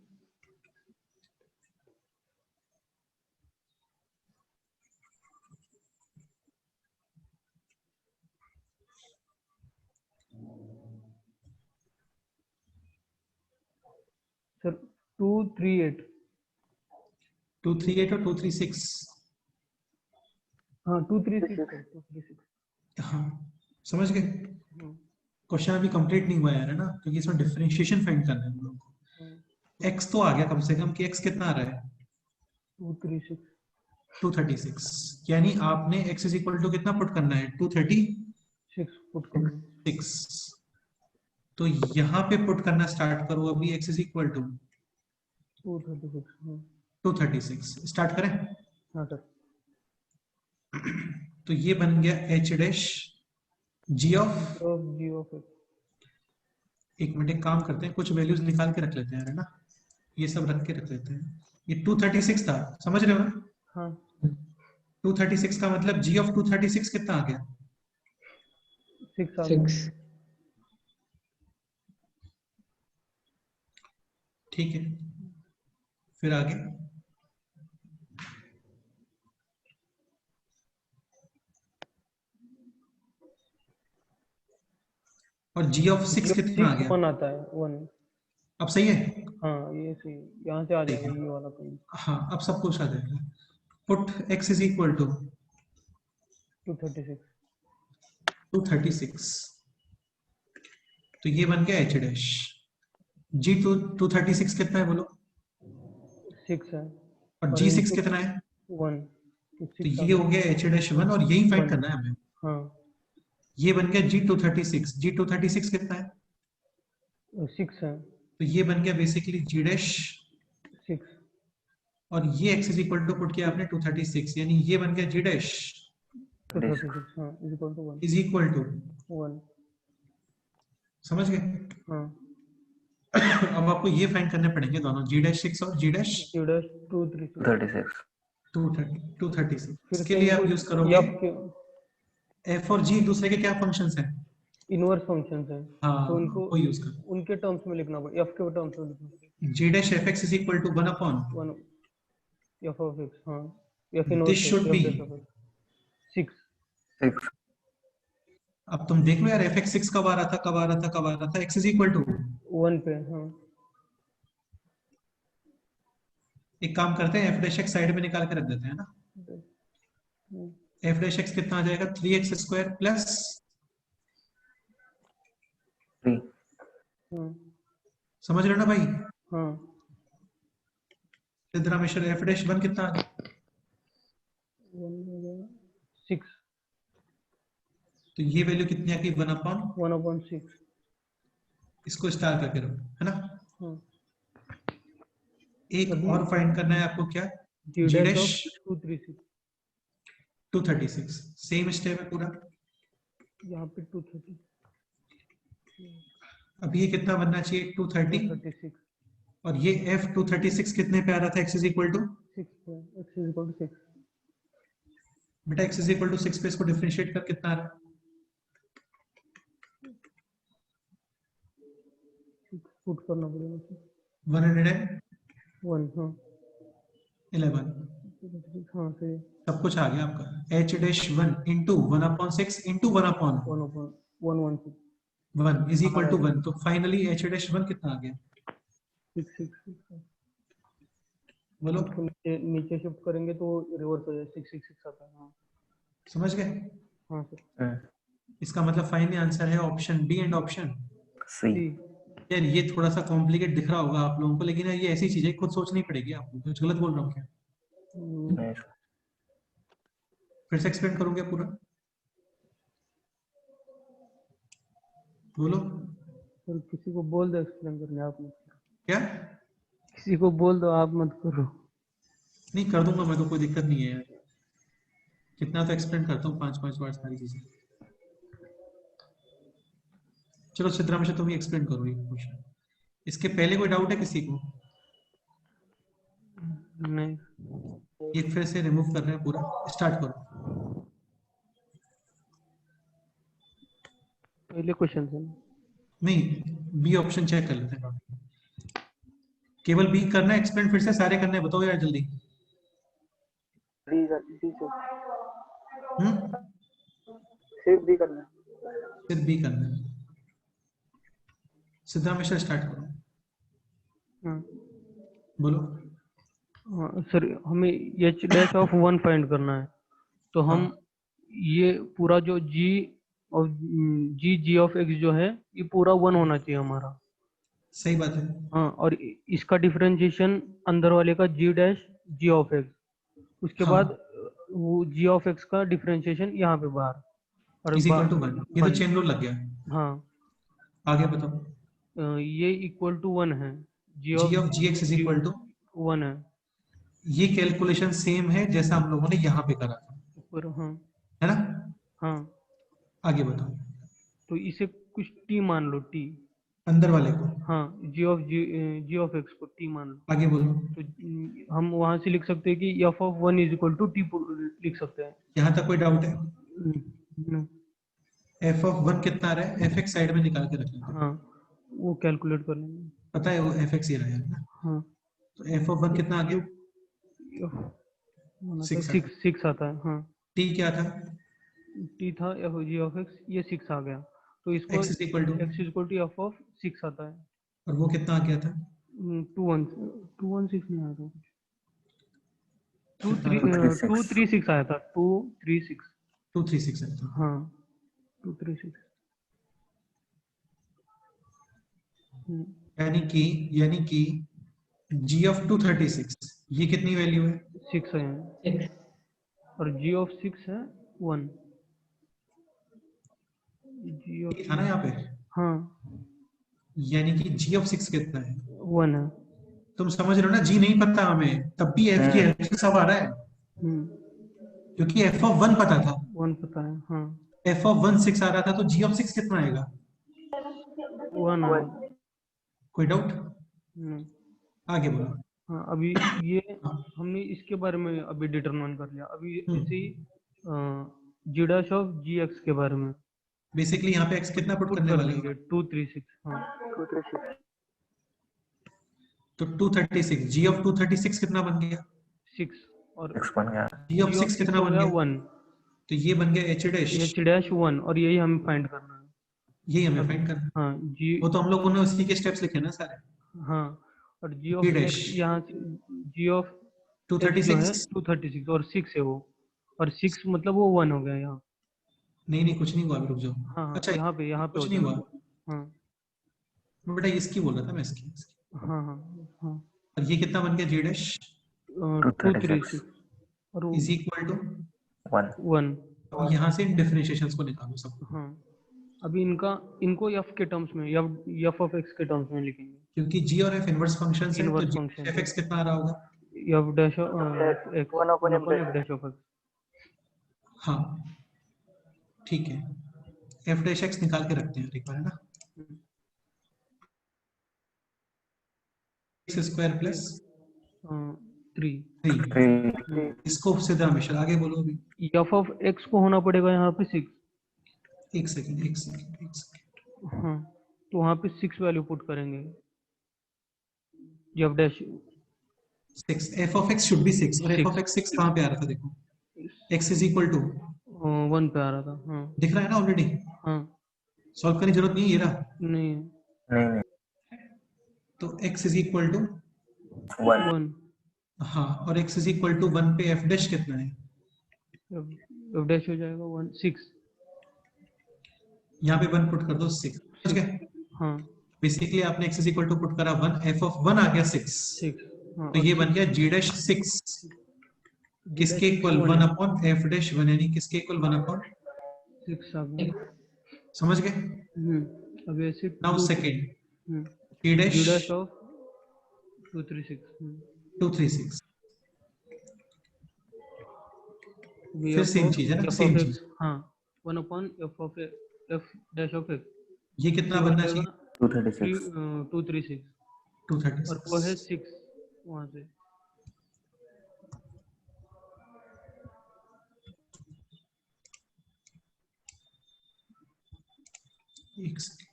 सर 238 238 और 236। हाँ 236 हाँ समझ गए, क्वेश्चन अभी कंप्लीट नहीं हुआ यार, है ना, क्योंकि इसमें डिफरेंशिएशन फाइंड करना है हम लोग को। x तो आ गया कम से कम कि x कितना आ रहा है, 236 236, यानी आपने x इज इक्वल टू कितना पुट करना है, 236। 6 पुट करना तो यहाँ पे पुट करना स्टार्ट करो अभी, x is equal to 236 start करें। हाँ सर तो ये बन गया h dash g of, g of x एक मिनट एक काम करते हैं, कुछ वैल्यूज निकाल के रख लेते हैं, है ना, ये सब रख के रख लेते हैं। ये 236 था, समझ रहे हो ना, हाँ 236 का मतलब g ऑफ 236 कितना आ गया, 6 आ 6 गया ठीक है। फिर आगे और g ऑफ 6 कितना आ गया, 1 आता है 1 अब सही है, हाँ ये सही यहाँ से आ जाएगा ये वाला पॉइंट हाँ अब सब कुछ आ जाएगा। Put x is equal to 236 236, तो ये बन गया h डैश g 236 कितना है बोलो, 6 है और g6 कितना है, 1 तो ये हो गया h डैश 1 और यही फाइंड करना है हमें। हाँ ये बन गया g236 कितना है, 6 है तो ये बन गया बेसिकली g डैश 6 और ये x is equal to put किया आपने 236, यानी ये बन गया g डैश 236 हाँ is equal to 1 is equal to, 1 समझ गए। हाँ अब आपको ये फाइंड करने पड़ेंगे दोनों g डैश 6 और g डैश 236 236। फिर इसके लिए आप यूज करोगे f और g दूसरे के क्या फंक्शंस हैं, इनवर्स फंक्शंस हैं हाँ तो उनको वो यूज करो, उनके टर्म्स में लिखना पड़ेगा f के टर्म्स में लिखना पड़ेगा g dash fx is equal to 1 upon 1 f of x हाँ f this inverse should be 6 6 अब तुम देख लो यार fx 6 कब आ रहा था, कब आ रहा था, कब आ रहा था, x इज इक्वल टू 1 पे हाँ एक काम करते हैं f डैश x साइड में निकाल के रख देते हैं ना, f डैश x कितना आ जाएगा 3x स्क्वायर प्लस 3 समझ रहे हो ना भाई, हाँ सिद्धरामेश्वर f डैश 1 कितना आ गया, 6 तो ये वैल्यू कितनी आ गई 1 अपॉन 1/6 इसको स्टार करके रखो, है ना। हाँ एक और फाइंड करना है आपको, क्या g g dash dash of 236 236, same step है पूरा। यहाँ पे 230 अब ये कितना बनना चाहिए 230 236 और ये f 236 कितने पे आ रहा था, x इज इक्वल टू 6 पे x is equal to 6 बेटा x इज इक्वल टू 6 पे इसको डिफरेंशिएट कर कितना आ रहा है, पुट करना पड़ेगा 111 1 हाँ हाँ सही सब कुछ आ गया आपका, h dash 1 into 1 upon 6 into 1 upon 1 is equal to 1, तो फाइनली h डैश 1 कितना आ गया 6 बोलो, नीचे शिफ्ट करेंगे तो रिवर्स हो जाए 6 आता है हाँ समझ गए। हाँ सर इसका मतलब फाइनली आंसर है option B and option C यार ये थोड़ा सा कॉम्प्लिकेट दिख रहा होगा आप लोगों को, लेकिन ये ऐसी चीजें खुद सोचनी पड़ेगी आपको, कुछ गलत बोल रहा हूँ क्या, नहीं फिर से एक्सप्लेन करूंगा पूरा, बोलो सर किसी को बोल दो एक्सप्लेन करने आप मत करो, क्या, किसी को बोल दो आप मत करो नहीं कर दूंगा मैं तो, कोई दिक्कत नहीं है यार, कितना तो एक्सप्लेन करता हूँ 5-5 बार सारी चीजें। चलो सिद्धरामेश तुम ही एक्सप्लेन करो ये क्वेश्चन। इसके पहले कोई डाउट है किसी को? नहीं। एक फिर से रिमूव कर रहे हैं पूरा, स्टार्ट करो। पहले क्वेश्चन से नहीं, बी ऑप्शन चेक कर लेते हैं। केवल बी करना है एक्सप्लेन, फिर से सारे करने हैं, बताओ यार जल्दी। सिर्फ भी करना है। सिर्फ बी करना है। सिद्धरामेश स्टार्ट करो, बोलो। सर हमें एच डैश ऑफ 1 फाइंड करना है, तो हम ये पूरा जो जी ऑफ एक्स जो है ये पूरा 1 होना चाहिए हमारा। सही बात है। हाँ, और इसका डिफरेंशिएशन अंदर वाले का जी डैश जी ऑफ एक्स, उसके बाद वो जी ऑफ एक्स का डिफरेंशिएशन यहाँ पे बाहर और इज इक्वल टू 1। ये तो चेन रूल लग गया। हाँ, आगे बताओ। ये इक्वल टू 1 है, G of ji X is equal to 1 है। ये कैलकुलेशन सेम है जैसा हम लोगों ने यहाँ पे करा था, ऊपर हाँ है ना? हाँ, आगे बताओ। तो इसे कुछ टी मान लो, टी अंदर वाले को। हाँ, जी ऑफ एक्स को टी मान लो। आगे बोलो। तो हम वहां से लिख सकते हैं कि f of 1 is equal to t लिख सकते हैं। यहाँ तक कोई डाउट है? हम्म, एफ ऑफ 1 कितना आ रहा है? एफ एक्स साइड में निकाल के रख लेते हैं। हाँ, वो कैलकुलेट कर लेंगे। पता है वो एफ एक्स ही रहा है ना? हाँ, तो एफ ऑफ 1 कितना आ गया? 6 आता है। हाँ, टी क्या था? टी था एफ जी ऑफ एक्स, ये 6 आ गया, तो इसको x is equal to, x is equal to f of 6 आता है। और वो कितना आ गया था? 216 नहीं आया था, कितना? 236 आया था, 236। 236 है तो। हाँ, 236। यानी कि g ऑफ 236 ये कितनी वैल्यू है? 6 है, और g ऑफ 6 है 1। g ऑफ था ना यहाँ पे? हाँ, यानी कि g ऑफ 6 कितना है? 1 है। तुम समझ रहे हो ना? g नहीं पता हमें, तब भी f की f सब आ रहा है, क्योंकि f ऑफ 1 पता था। 1 पता है। हाँ, f ऑफ 1 6 आ रहा था, तो g ऑफ 6 कितना आएगा? 1 है। कोई डाउट? आगे बोलो। हाँ, अभी ये हमने इसके बारे में अभी डिटरमाइन कर लिया। अभी इसी जी डैश ऑफ जी एक्स के बारे में बेसिकली यहाँ पे x कितना पुट करने वाले हो? 236। हाँ, 236। तो 236, g ऑफ 236 कितना बन गया? 6, और x बन गया। g ऑफ 6 कितना बन गया? 1, तो ये बन गया h डैश। h डैश 1, और यही हमें फाइंड करना है। यही हमें फाइंड करना है। हाँ, जी, वो तो हम लोगों ने उसी के स्टेप्स लिखे ना सारे। हाँ, और जी ऑफ एक्स यहाँ जी ऑफ 236 236 और 6 है वो, और 6 मतलब वो 1 हो गया यहाँ। नहीं कुछ नहीं हुआ, अभी रुक जाओ। हाँ, अच्छा, यहाँ पे कुछ नहीं हुआ। हाँ, बेटा इसकी बोल रहा था मैं, इसकी। हाँ, हाँ, हाँ, और ये कितना बन गया? g डैश 236 और इज इक्वल टू 1। अब यहाँ से इन डिफरेंशिएशंस को निकालो सब। हाँ, अभी इनको f के टर्म्स में, f ऑफ x के टर्म्स में लिखेंगे, क्योंकि g और f इनवर्स फंक्शंस हैं, तो inverse g function f x कितना आ रहा होगा? f dash x 1 upon f dash of x। हाँ ठीक है, f डैश x निकाल के रखते हैं एक बार, है ना? x square plus 3। इसको सीधा हमेशा आगे बोलो। अभी f ऑफ x को होना पड़ेगा यहाँ पे 6। एक सेकंड। हाँ, तो वहाँ पे 6 वैल्यू पुट करेंगे। f dash 6, f of x should B 6, और f ऑफ x 6 कहाँ पे आ रहा था? देखो, x इज इक्वल टू 1 पे आ रहा था। हाँ, दिख रहा है ना ऑलरेडी? हाँ, सॉल्व करने की जरूरत नहीं है, ये रहा। नहीं, तो x इज इक्वल टू 1। हाँ, और x इज इक्वल टू 1 पे f डैश कितना है? f डैश हो जाएगा 1 6। यहाँ पे 1 पुट कर दो, 6। समझ गए? हाँ, बेसिकली आपने x is equal to put करा 1, f ऑफ 1 आ गया 6। हाँ, तो ये बन गया g डैश 6 किसके इक्वल? 1 अपॉन f डैश 1, यानी किसके इक्वल? 1 अपॉन 6 आ गया। समझ गए? अब ऐसे now second g dash of 236 236 फिर सेम चीज है ना? सेम चीज। हाँ, 1 upon f dash of x ये कितना ये हो बनना जाएगा चाहिए? 236 236 और वो है 236। 6 वहां से। एक सेकंड।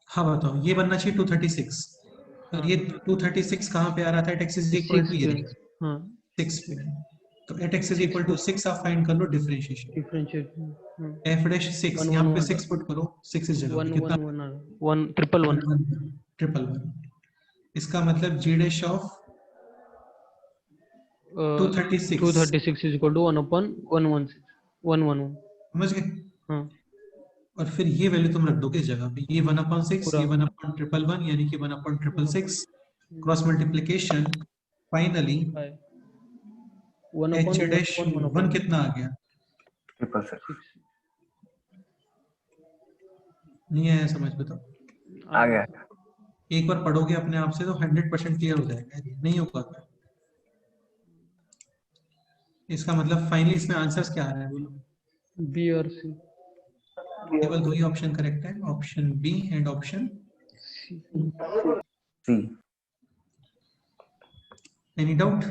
हाँ बताओ, ये बनना चाहिए 236। और हाँ ये 236 कहाँ पे आ रहा था? At x is equal to 6 ये पे। देखो, हाँ 6 पे। तो at x is 6 equal to पे 6 आप फाइंड कर लो डिफरेंशिएशन। डिफरेंशिएट। एफ डैश 6, 1 यहाँ 1 पे 1 6 पुट करो, 6 इस जगह 1 पे कितना? 1 1 1 ट्रिपल 1 ट्रिपल वन। इसका मतलब G dash of 236। 236 is equal to 1 upon 116 111। समझ गए? हाँ और फिर ये वैल्यू तुम रख दोगे इस जगह पे, ये 1/6, पूरा ये 1/111, यानी कि 1/666। 1 cross multiplication, finally 1 H upon 1 dash upon 1 one upon कितना आ गया? 666 6 नहीं आया समझ में? तो आ गया। एक बार पढ़ोगे अपने आप से तो 100% क्लियर हो जाएगा। ये नहीं होगा क्या? इसका मतलब फाइनली इसमें आंसर्स क्या आ रहा है बोलो? बी और सी। केवल दो ही ऑप्शन करेक्ट है, option B and option C. Any doubt?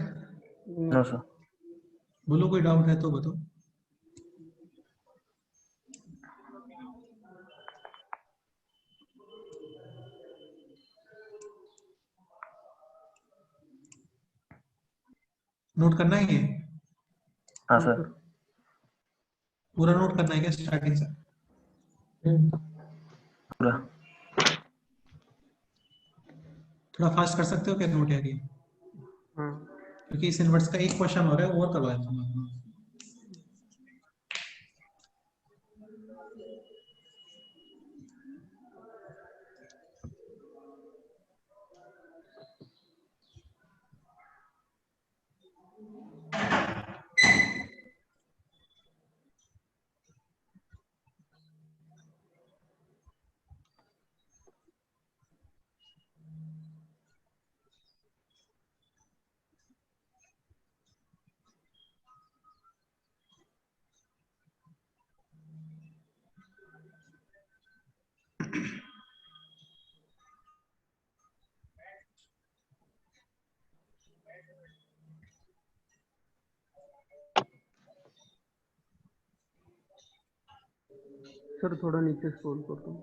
No sir. बोलो कोई डाउट है तो बताओ। नोट करना है ये? हाँ सर। पूरा नोट करना है क्या स्टार्टिंग से? पूरा। थोड़ा फास्ट कर सकते हो क्या नोट यार ये? हाँ क्योंकि इस इनवर्स का एक क्वेश्चन हो रहा है, और करवा देता हूँ। सर थोड़ा नीचे स्क्रॉल कर दो।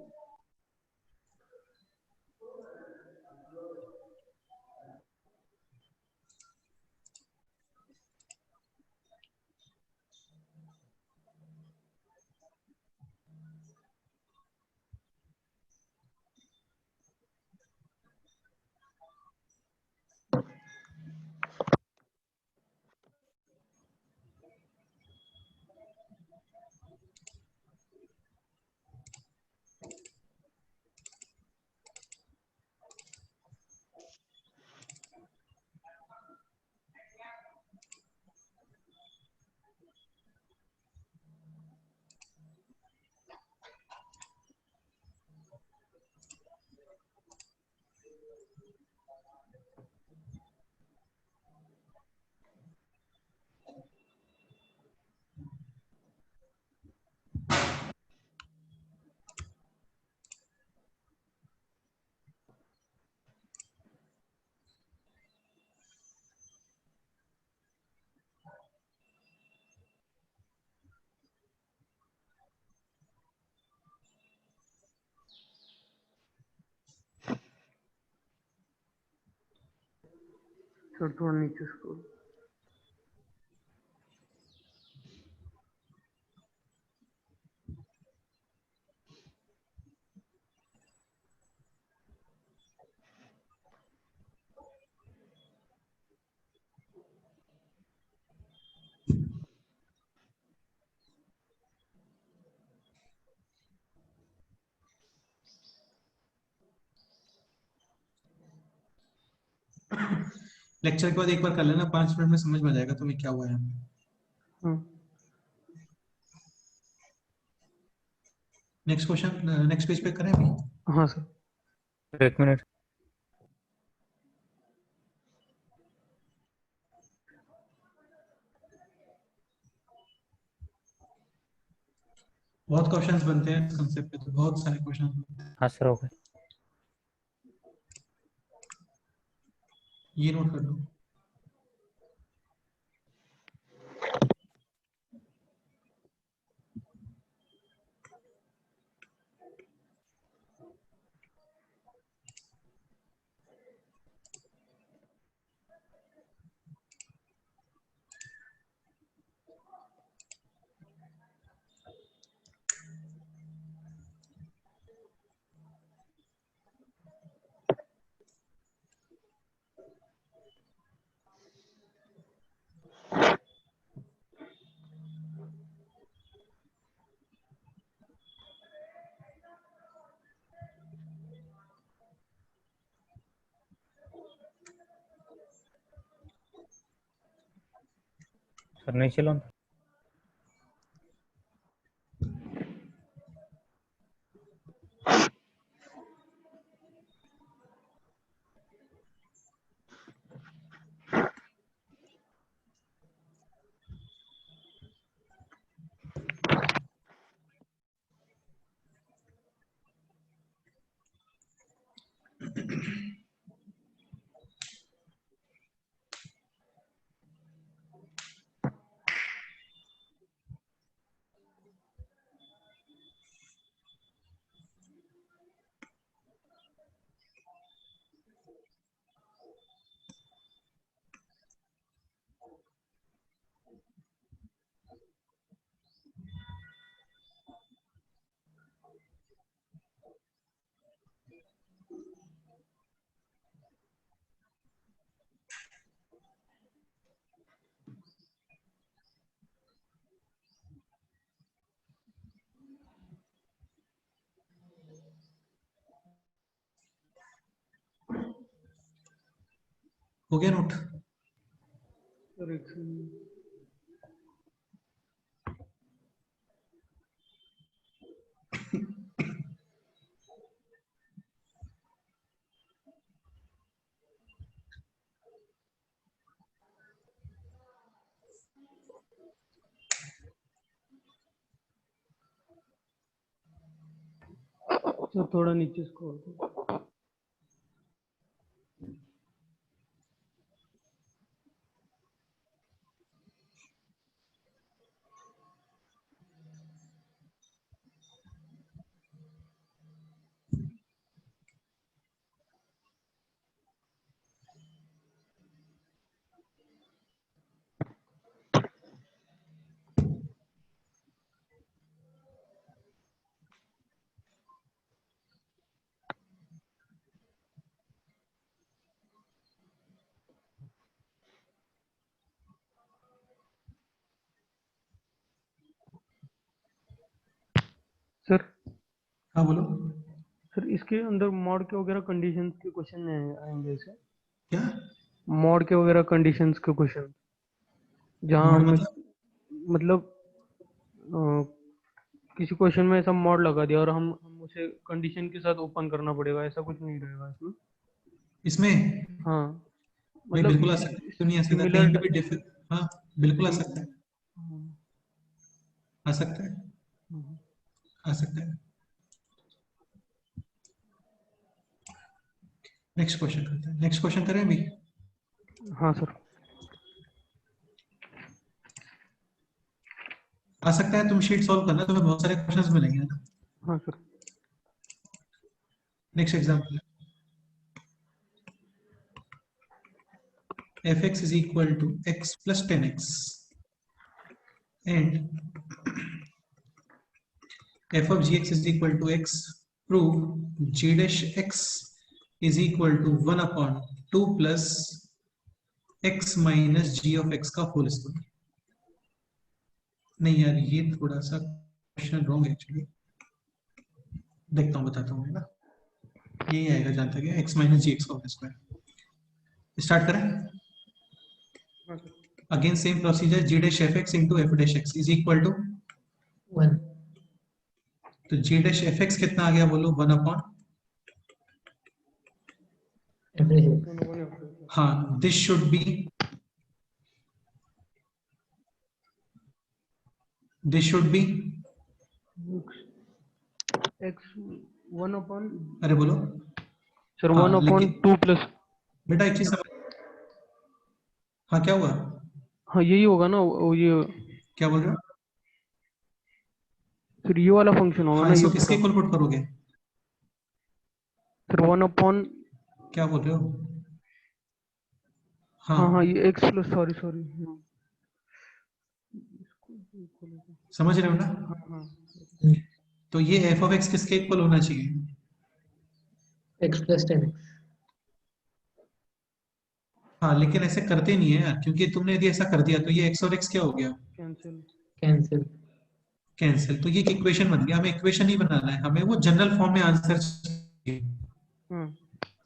सर थोड़ा नीचे स्क्रॉल। लेक्चर के बाद एक बार कर लेना, 5 मिनट में समझ में आ जाएगा तुम्हें क्या हुआ है यहाँ पे। नेक्स्ट क्वेश्चन, नेक्स्ट पेज पे करें अभी? हाँ सर। 1 मिनट। बहुत क्वेश्चंस बनते हैं इस कंसेप्ट पे, तो बहुत सारे क्वेश्चंस बनते हैं। हाँ सर, ओके। ये नोट कर लो। सर नहीं चलो। हो गया नोट? तो थोड़ा नीचे स्क्रॉल करो। सर हाँ बोलो। सर इसके अंदर मॉड के वगैरह कंडीशंस के क्वेश्चन आएंगे इसे? क्या मॉड के वगैरह कंडीशंस के क्वेश्चन, जहाँ मॉड हमें मतलब? किसी क्वेश्चन में ऐसा मॉड लगा दिया और हम उसे कंडीशन के साथ ओपन करना पड़ेगा, ऐसा कुछ नहीं रहेगा इसमें? इसमें हाँ भाई मतलब बिल्कुल आ सकता है, क्यों नहीं आ सकता? सिमिलर। कहीं पे भी हाँ बिल्कुल आ सकता है, आ सकता है, आ सकता है। नेक्स्ट क्वेश्चन करते हैं, नेक्स्ट क्वेश्चन करें अभी? हाँ सर। आ सकता है, तुम शीट सॉल्व करना, तुम्हें बहुत सारे क्वेश्चंस मिलेंगे ना। हाँ sir. Next example, fx is equal to x plus 10x and f of gx is equal to x. Prove g dash x is equal to 1 upon 2 plus x minus g of x का whole square. नहीं यार, ये थोड़ा सा question wrong है actually. देखता हूँ, बताता हूँ ना। यही आएगा जहां तक है, x माइनस जी एक्स का होल स्क्वायर। स्टार्ट करें? Again same procedure, g dash F x into F dash x is equal to 1 तो g डैश एफ एक्स कितना आ गया बोलो 1 अपॉन एवरेज हाँ this should B x 1 upon अरे बोलो सर हाँ 1 upon लेकिन 2 प्लस बेटा एक चीज समझ, हाँ क्या हुआ, हाँ यही होगा ना ये क्या बोल रहे हो, फिर ये वाला फंक्शन होगा हाँ ना, ये इसको किसके पूरा इक्वल पुट करोगे, फिर 1 upon क्या बोल रहे हो, हाँ हाँ हाँ ये x प्लस सॉरी समझ रहे हो ना, हाँ हाँ तो ये एफ ऑफ एक्स किसके इक्वल होना चाहिए, x प्लस 10x हाँ लेकिन ऐसे करते नहीं है यार, क्योंकि तुमने यदि ऐसा कर दिया तो ये एक्स और एक्स क्या हो गया, कैंसिल कैंसिल कैंसिल, तो ये एक इक्वेशन बन गया, हमें इक्वेशन नहीं बनाना है, हमें वो जनरल फॉर्म में आंसर चाहिए।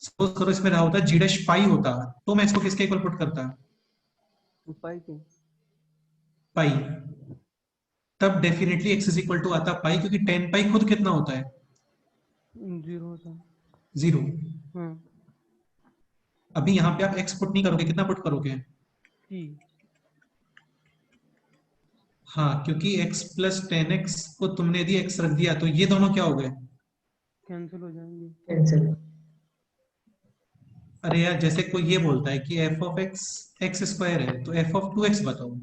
सपोज करो इसमें रहा होता जी डैश पाई होता तो मैं इसको किसके इक्वल पुट करता, पाई के पाई, तब definitely x is equal to आता पाई, क्योंकि 10 पाई खुद कितना होता है 0 होता है 0। हाँ अभी यहाँ पे आप एक्स पुट नहीं करोगे, कितना पुट करोगे, t हाँ क्योंकि x प्लस 10x को तुमने यदि x रख दिया तो ये दोनों क्या हो गए, कैंसिल हो जाएंगे कैंसिल अरे यार जैसे कोई ये बोलता है कि f of x x square है तो f ऑफ 2x बताओ,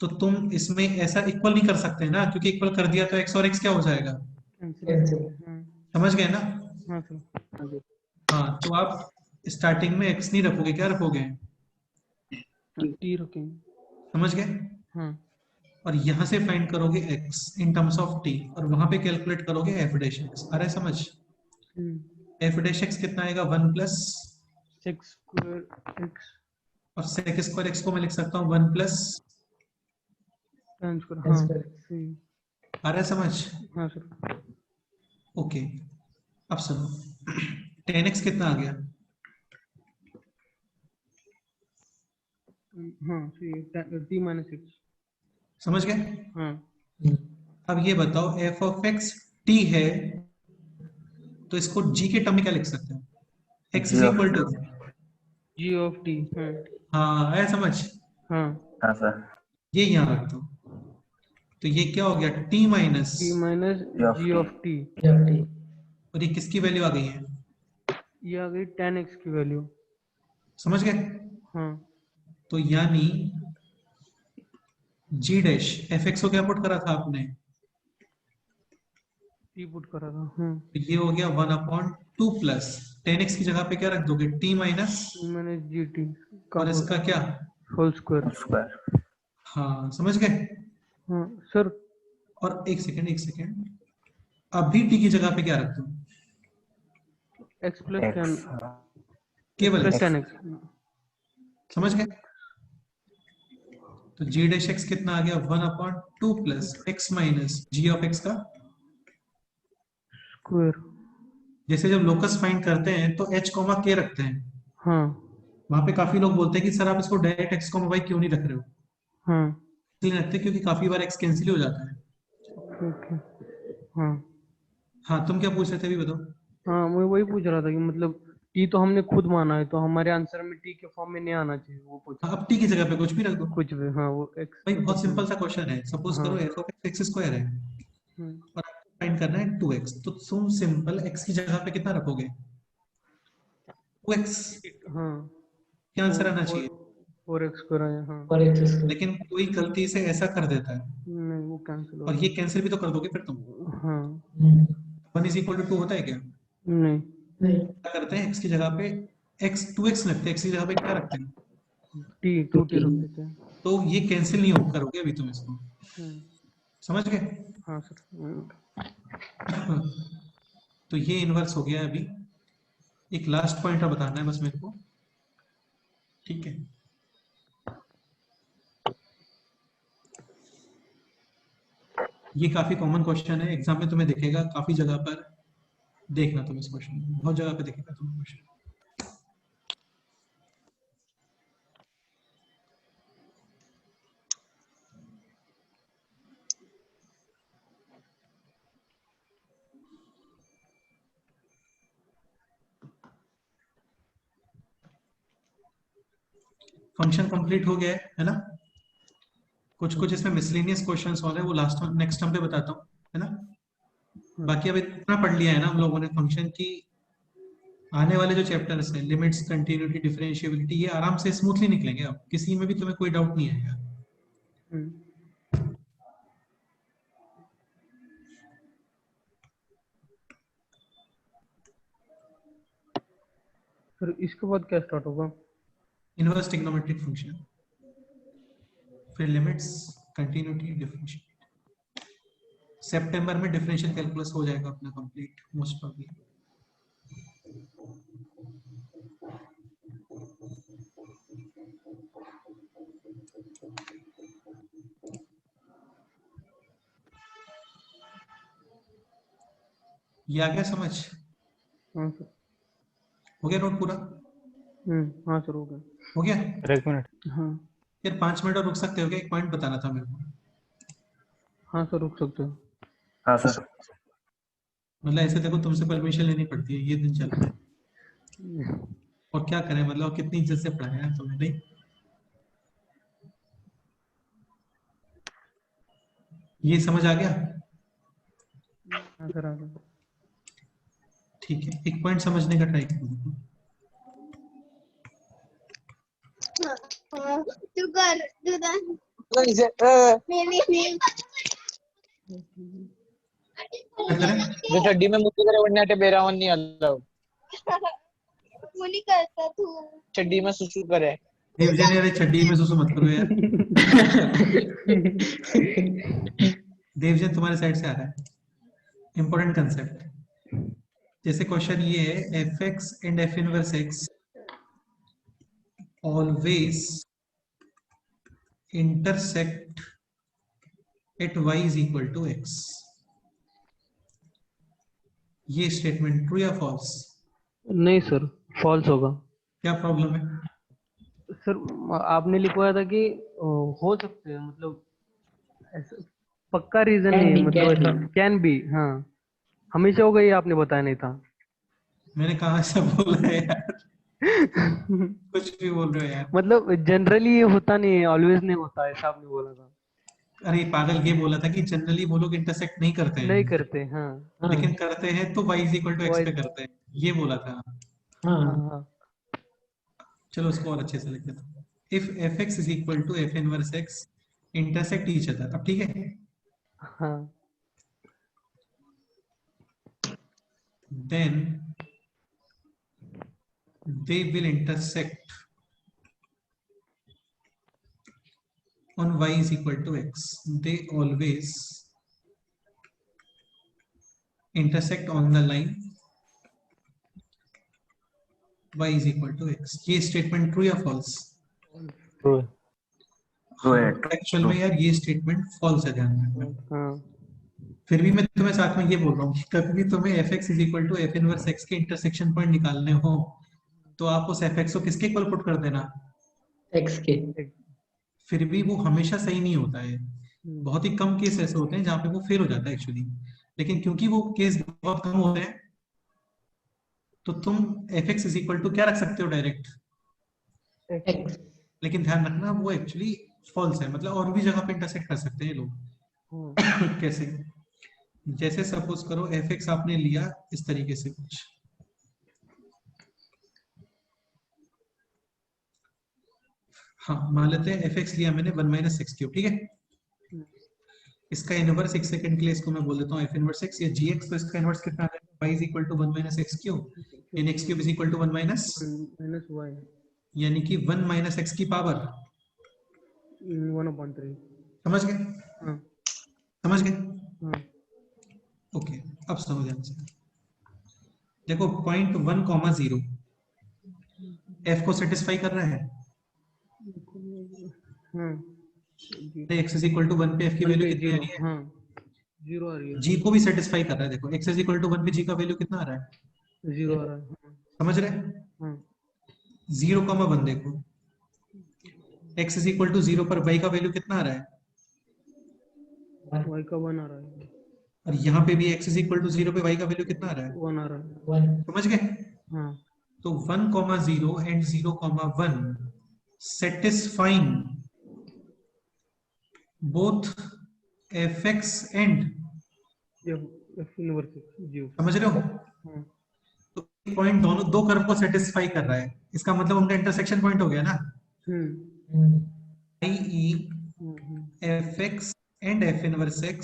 तो तुम इसमें ऐसा इक्वल नहीं कर सकते ना, क्योंकि इक्वल कर दिया तो x और x क्या हो जाएगा, कैंसिल समझ गए ना, हाँ सर हाँ तो आप स्टार्टिंग में x नहीं रखोगे, क्या रखोगे, t रखेंगे समझ गए, हाँ और यहां से फाइंड करोगे x in terms of t और वहां पे कैलकुलेट करोगे f डैश x, अरे समझ, f डैश x कितना आएगा 1 प्लस 6 स्क्वायर x और sec स्क्वायर x को मैं लिख सकता हूँ 1 प्लस, tan स्क्वायर हाँ सही आ रहा है समझ, हाँ सर ओके, अब सुनो 10x कितना आ गया, हाँ सही t माइनस x समझ गए, हाँ अब ये बताओ f ऑफ x t है तो इसको g के टर्म में क्या लिख सकते हो, x is g of equal to, g of t हाँ हाँ आया समझ, हाँ हाँ सर ये यहाँ रख दो, तो ये क्या हो गया t minus, t minus g of t और ये किसकी वैल्यू आ गई है, ये आ गई tan x की वैल्यू समझ गए, हाँ तो यानी g डैश एफ एक्स को क्या पुट करा था आपने, t पुट करा था हाँ तो ये हो गया 1 अपॉन 2 प्लस 10x की जगह पे क्या रख दोगे t minus t minus gt का और इसका क्या, होल स्क्वायर स्क्वायर हाँ समझ गए, हाँ सर और एक सेकेंड अभी t की जगह पे क्या रख दो, x प्लस एक्स 10 केवल प्लस x, 10x समझ गए, तो g डैश x कितना आ गया 1 upon 2 plus x minus g of x का, स्क्वायर जैसे जब लोकस फाइंड करते हैं तो h कॉमा k रखते हैं, हाँ वहां पे काफी लोग बोलते हैं कि सर आप इसको डायरेक्ट x कॉमा y क्यों नहीं रख रहे हो, हाँ इसलिए रखते हैं क्योंकि काफी बार x कैंसिल हो जाता है, ओके हाँ हाँ तुम क्या पूछ रहे थे अभी बताओ, हाँ मैं वही पूछ रहा था कि मतलब टी तो हमने खुद माना है तो हमारे आंसर में टी के फॉर्म में नहीं आना चाहिए वो पूछ हाँ, अब t की जगह पे कुछ भी रख दो, कुछ भी हाँ वो एक्स भाई बहुत सिंपल सा क्वेश्चन है, सपोज हाँ करो f of x x square है हम्म, और आपको फाइंड करना है 2x, तो तुम सिंपल x की जगह पे कितना रखोगे 2x, हाँ क्या आंसर आना चाहिए, 4x स्क्वायर आया हाँ और x लेकिन कोई गलती से ऐसा कर देता है नहीं वो कैंसिल हो और ये कैंसिल भी तो कर दोगे फिर तुम, गया हाँ 1 इज इक्वल टू 2 होता है क्या, नहीं नहीं क्या करते हैं x की जगह पे x 2x रखते हैं, x की जगह पे क्या रखते हैं, टी 2t रख देते हैं तो ये कैंसिल नहीं हो करोगे अभी तुम इसको, हम्म, समझ गए, हाँ सर तो ये इनवर्स हो गया अभी, एक लास्ट पॉइंट और बताना है बस मेरे को, ठीक है, ये काफी कॉमन क्वेश्चन है, एग्जाम में तुम्हें दिखेगा काफी जगह पर, देखना तुम इस क्वेश्चन, बहुत जगह पे दिखेगा तुम्हें क्वेश्चन, फंक्शन कंप्लीट हो गया है ना? कुछ कुछ इसमें मिसलेनियस क्वेश्चंस और है, वो लास्ट नेक्स्ट टाइम पे बताता हूँ, है ना? बाकी अब इतना पढ़ लिया है ना हम लोगों ने फंक्शन की। आने वाले जो चैप्टर्स हैं, लिमिट्स, कंटिन्यूटी, डिफरेंशिएबिलिटी, ये आराम से स्मूथली निकलेंगे। अब किसी में भी तुम्हें कोई डाउट नहीं आएगा। फिर इसके बाद क्या स्टार्ट होगा? इनवर्स ट्रिग्नोमेट्रिक फंक्शन, फिर लिमिट्स, कंटिन्यूटी, डिफरेंशिएबिलिटी। सितंबर में डिफरेंशियल कैलकुलस हो जाएगा अपना कंप्लीट मोस्ट प्रोबेबली। ये आ गया समझ? हाँ सर। हो गया नोट पूरा? हाँ सर हो गया। हो गया? एक मिनट। हाँ यार 5 मिनट और रुक सकते हो क्या? एक पॉइंट बताना था मेरे को। हाँ सर रुक सकते हो। हाँ सर। मतलब ऐसे देखो, तुमसे परमिशन लेनी पड़ती है, ये दिन चल रहा है। और क्या करें, मतलब कितनी इज्जत से पढ़ाया है तुम्हें, नहीं? ये समझ आ गया? हाँ सर आ गया। ठीक है, एक पॉइंट समझने का ट्राई करो। तू कर जो चड्डी में मुट्ठी करे वरना बेरावन नहीं अलाउड। मुनी करता तू चड्डी में सुसु करे। देवजन यार, छड्डी में सुसु मत करो यार। देवजन तुम्हारे साइड से आ रहा है, इंपॉर्टेंट कंसेप्ट। जैसे क्वेश्चन ये है, f x and F inverse x always intersect at y is equal to x. ये स्टेटमेंट ट्रू या फॉल्स? नहीं सर फॉल्स होगा। क्या प्रॉब्लम है? सर आपने लिखवाया था कि हो सकते हैं, मतलब ऐसा पक्का रीजन नहीं है, मतलब कैन बी। हाँ हमेशा होगा, ये आपने बताया नहीं था। मैंने कहा ऐसा बोला है यार? कुछ भी बोल रहे हो यार। मतलब जनरली ये होता नहीं है, ऑलवेज नहीं होता है, ऐसा आपने बोला था। अरे पागल, ये बोला था कि जनरली वो लोग इंटरसेक्ट नहीं करते हैं। नहीं करते हाँ। लेकिन करते हैं तो y is equal to x पे करते हैं, ये बोला था। हाँ चलो उसको और अच्छे से लिख देता हूँ। If fx is equal to f inverse x intersect each other, अब ठीक है? हाँ then they will intersect on y is equal to x. They always intersect on the line y is equal to x. ये statement true या false? True है। True है। Actual में यार ये स्टेटमेंट फॉल्स है, ध्यान रखना। हाँ। फिर भी मैं तुम्हें साथ में ये बोल रहा हूँ कि कभी भी तुम्हें fx is equal to f inverse x के इंटरसेक्शन पॉइंट निकालने हो तो आप उस fx को किसके इक्वल पुट कर देना? x के। फिर भी वो हमेशा सही नहीं होता है, बहुत ही कम केस ऐसे होते हैं जहाँ पे वो फेल हो जाता है एक्चुअली। लेकिन क्योंकि वो केस बहुत कम होते हैं तो तुम fx is equal to क्या रख सकते हो डायरेक्ट? x। लेकिन ध्यान रखना वो एक्चुअली फॉल्स है, मतलब और भी जगह पे इंटरसेक्ट कर सकते हैं लोग। कैसे? जैसे सपोज करो fx आपने लिया इस तरीके से कुछ, हाँ मान लेते हैं fx लिया मैंने 1 माइनस एक्स क्यूब, ठीक है? इसका इनवर्स एक सेकंड के लिए इसको मैं बोल देता हूँ f इनवर्स x या gx, तो इसका इनवर्स कितना आ रहा है? y is equal to 1 minus x cube, यानी x cube is equal to 1 minus y, यानी कि 1 माइनस एक्स की पावर 1/3। समझ गए? हाँ समझ गए? हाँ ओके, अब समझ ध्यान से देखो, पॉइंट 1,0 f को सेटिस्फाई कर रहा है। x is equal to 1 पे f की वैल्यू कितनी आ रही है? हाँ 0 आ रही है। g को भी सेटिस्फाई कर रहा है। देखो x is equal to 1 पे g का वैल्यू कितना आ रहा है? 0 आ रहा है। समझ रहे? हाँ 0,1 देखो, x is equal to 0 पर y का वैल्यू कितना आ रहा है? y का 1 आ रहा है। और यहाँ पे भी x is equal to 0 पे y का वैल्यू कितना आ रहा है? 1 आ रहा है। 1। समझ गए? हाँ तो 1,0 and 0,1 satisfying both fx and, F inverse G समझ रहे हो? तो पॉइंट दोनों दो कर्व को सेटिस्फाई कर रहा है, इसका मतलब उनका इंटरसेक्शन पॉइंट हो गया ना, i.e. fx and f inverse x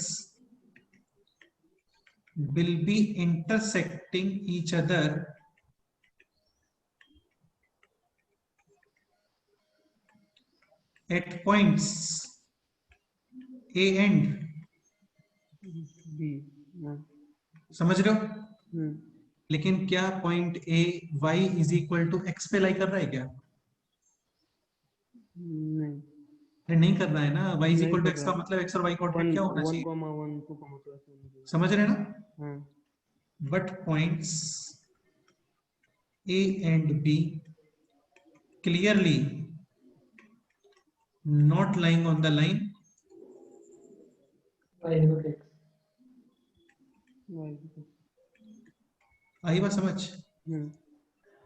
will be intersecting each other at points a and B. समझ रहे हो? लेकिन क्या point a y is equal to x पे लाई कर रहा है क्या? नहीं, अरे नहीं कर रहा है ना, y इज नहीं इक्वल टू कर x रहा का मतलब x और y कोऑर्डिनेट क्या होना चाहिए? 1, 2, 2 समझ रहे हैं ना? But points a and b clearly not lying on the line आई बात समझ?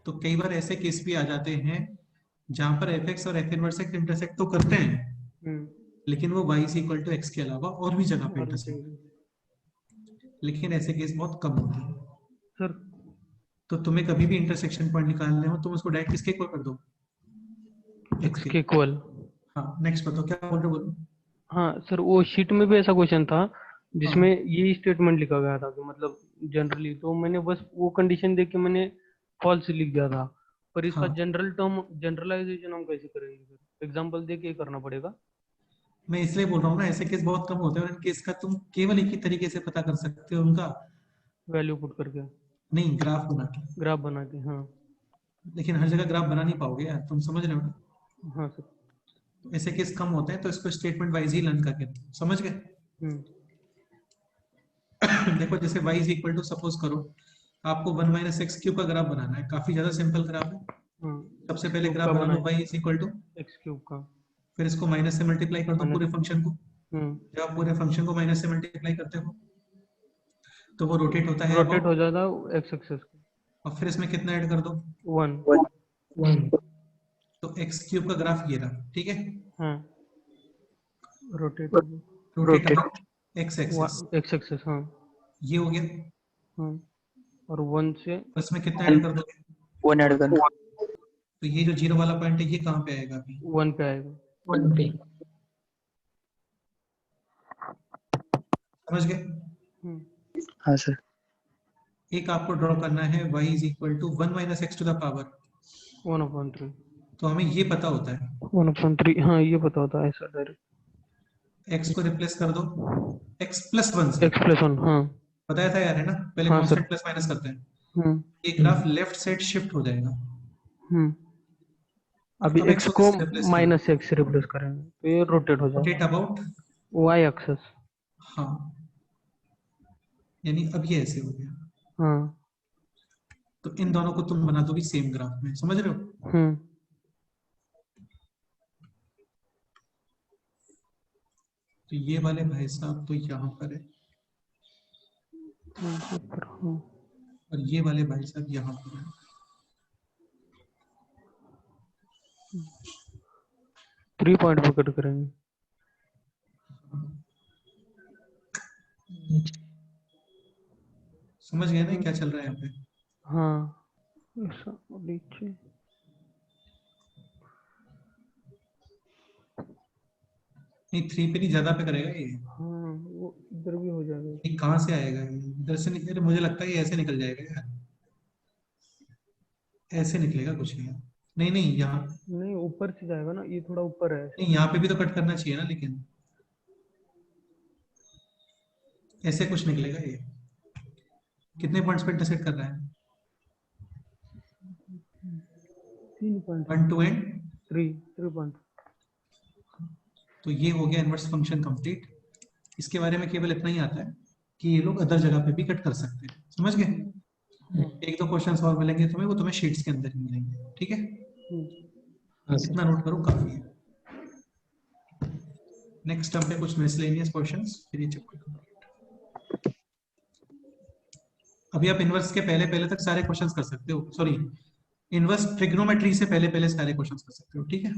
तो कई बार ऐसे केस भी आ जाते हैं जहां पर fx और f इनवर्स x इंटरसेक्ट तो करते हैं, लेकिन वो y is equal to x के अलावा और भी जगह पे इंटरसेक्ट, लेकिन ऐसे केस बहुत कम होते हैं सर। तो तुम्हें कभी भी इंटरसेक्शन पॉइंट निकालने हो तुम उसको डायरेक्ट किसके इक्वल कर दो? x के इक्वल। हाँ, नेक्स्ट बताओ क्या बोल रहे हो? बोलो। हाँ सर, वो शीट में भी ऐसा क्वेश्चन था जिसमें ये स्टेटमेंट लिखा गया था कि मतलब जनरली, तो मैंने बस वो कंडीशन देख के मैंने फॉल्स लिख दिया था, पर इसका जनरल टर्म जनरलाइजेशन हम कैसे करेंगे सर? एग्जांपल दे के करना पड़ेगा? मैं इसलिए बोल रहा हूँ ना, ऐसे केस बहुत कम होते हैं और इन केस का तुम केवल एक ही तरीके से पता कर सकते हो, उनका वैल्यू पुट करके, नहीं ग्राफ बना के। ग्राफ बना के, हाँ। लेकिन हर जगह ग्राफ बना नहीं पाओगे यार, तुम समझ रहे हो ना? हाँ सर। तो ऐसे केस कम होते हैं तो इसको स्टेटमेंट वाइज ही लर्न करके समझ गए? देखो जैसे y is equal to, suppose करो आपको 1 माइनस एक्स क्यूब का ग्राफ बनाना है, काफी ज्यादा सिंपल ग्राफ है। सबसे पहले ग्राफ बना लो y is equal to x cube का, फिर इसको माइनस से मल्टीप्लाई कर दो पूरे फंक्शन को। जब आप पूरे फंक्शन को माइनस से मल्टीप्लाई करते हो तो वो रोटेट होता है, रोटेट हो जाता है एक्स एक्सिस को, और फिर इसमें कितना ऐड कर दो? 1। तो एक्स क्यूब का ग्राफ ये रहा, ठीक है? हाँ, रोटेट एक्स एक्सिस, हाँ ये हो गया। हाँ, और 1 से इसमें कितना ऐड कर दोगे? 1 ऐड करना। तो ये जो 0 वाला पॉइंट है ये कहाँ पे आएगा? अभी 1 पे आएगा। 1 पे। समझ गए? हाँ सर। एक आपको ड्रॉ करना है y is equal to 1 minus x to the power 1/3। तो हमें ये पता होता है 1/3, हाँ ये पता होता है ऐसा डायरेक्ट। x को रिप्लेस कर दो x प्लस 1 से, x प्लस 1, हाँ बताया था यार, है ना? पहले हाँ, कांस्टेंट प्लस माइनस करते हैं। ये ग्राफ लेफ्ट साइड शिफ्ट हो जाएगा। अभी x को माइनस से x रिप्लेस करेंगे तो ये रोटेट हो जाएगा। Rotate about y axis. हाँ, यानी अब ये ऐसे हो गया। हाँ, तो इन दोनों को तुम बना दोगे सेम ग्राफ में, समझ रहे हो? तो ये वाले भाई साहब तो यहाँ पर है और ये वाले भाई साहब यहाँ पर है। 3 पॉइंट पे कट करेंगे। समझ गए ना क्या चल रहा है यहाँ पे? हाँ, ऐसा नीचे नहीं 3 पे नहीं, ज्यादा पे करेगा ये। हाँ, वो इधर भी हो जाएगा। ये कहाँ से आएगा? इधर से नहीं, अरे मुझे लगता है ये ऐसे निकल जाएगा यार, ऐसे निकलेगा कुछ नहीं। नहीं नहीं, यहाँ नहीं, ऊपर से जाएगा ना, ये थोड़ा ऊपर है। नहीं, यहाँ पे भी तो कट करना चाहिए ना, लेकिन ऐसे कुछ निकलेगा ये। कितने पॉइंट्स पे इंटरसेक्ट कर रहा है? 3 पॉइंट, 1 2 एंड 3 पॉइंट। तो ये हो गया इनवर्स फंक्शन कंप्लीट। इसके बारे में केवल इतना ही आता है कि ये लोग अदर जगह पे भी कट कर सकते हैं, समझ गए? 1-2 क्वेश्चन और मिलेंगे तुम्हें, वो तुम्हें शीट्स के अंदर ही मिलेंगे, ठीक है? इतना नोट करो, काफी है। नेक्स्ट टर्म पे कुछ मिसलेनियस क्वेश्चंस, फिर ये चैप्टर। अभी आप इनवर्स के पहले तक सारे क्वेश्चंस कर सकते हो, सॉरी इनवर्स ट्रिग्नोमेट्री से पहले पहले सारे क्वेश्चंस कर सकते हो, ठीक है।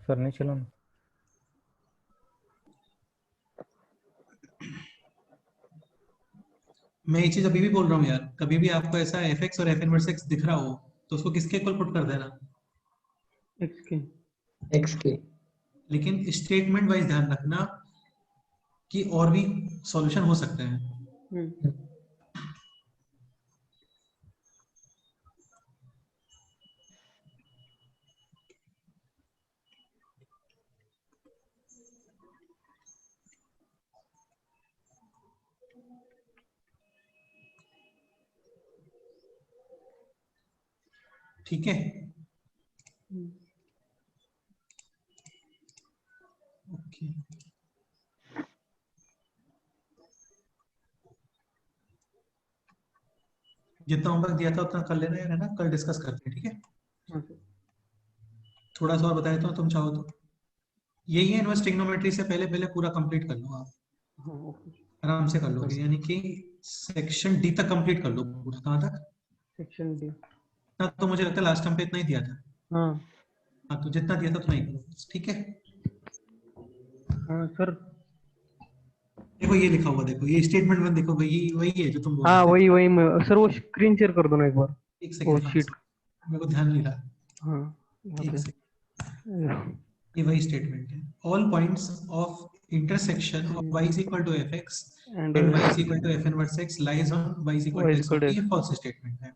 सर नहीं चला ना। मैं ये चीज अभी भी बोल रहा हूँ यार, कभी भी आपको ऐसा एफ एक्स और एफ इनवर्स एक्स दिख रहा हो तो उसको किसके इक्वल पुट कर देना, एक्स के। एक्स के। लेकिन स्टेटमेंट वाइज ध्यान रखना कि और भी सॉल्यूशन हो सकते हैं। ठीक है, ओके। जितना होमवर्क दिया था उतना कर लेना यार, है ना, कल डिस्कस करते हैं, ठीक है। थोड़ा सा और बता देता हूँ, तुम चाहो तो यही है, इनवर्स ट्रिग्नोमेट्री से पहले पहले पूरा कंप्लीट कर लो आप, आराम से कर लोगे, यानी कि सेक्शन डी तक कंप्लीट कर लो पूरा। कहाँ तक? Section D. ना तो मुझे लगता है लास्ट टाइम पे इतना ही दिया था। हाँ तो जितना दिया था उतना ही करो, ठीक है। हाँ सर। देखो ये लिखा हुआ, देखो ये स्टेटमेंट वन, देखो वही वही है जो तुम बोल हाँ रहे थे। वही सर, वो स्क्रीन शेयर कर दो ना एक बार। एक वो सेकंड, शीट। मेरे को ध्यान नहीं रहा। हाँ एक सेकंड, ये वही स्टेटमेंट है। All points of intersection of y is equal to fx And, and y is equal to f inverse x lies on y is equal to x, ये फॉल्स स्टेटमेंट है।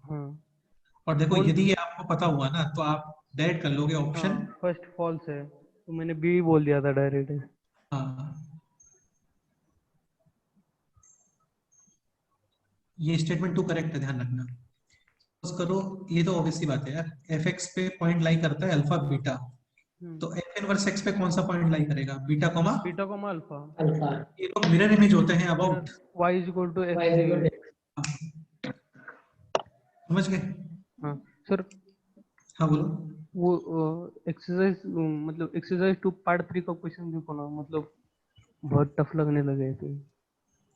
और देखो यदि ये आपको पता हुआ ना तो आप डायरेक्ट कर लोगे ऑप्शन फर्स्ट फॉल्स है, तो मैंने बी बोल दिया था डायरेक्ट। हाँ, ये स्टेटमेंट टू करेक्ट है, ध्यान रखना। सपोज करो, ये तो ऑब्वियस सी बात है यार, एफ एक्स पे पॉइंट लाई करता है अल्फा बीटा, तो एफ इनवर्स एक्स पे कौन सा पॉइंट लाई करेगा? Beta comma alpha. अल्फा। ये लोग मिरर इमेज होते हैं about y is equal to y is equal x। to समझ गए? हाँ सर, हाँ बोलो। वो एक्सरसाइज मतलब एक्सरसाइज 2 पार्ट 3 का क्वेश्चन देखो ना, मतलब बहुत टफ लगने लगे थे।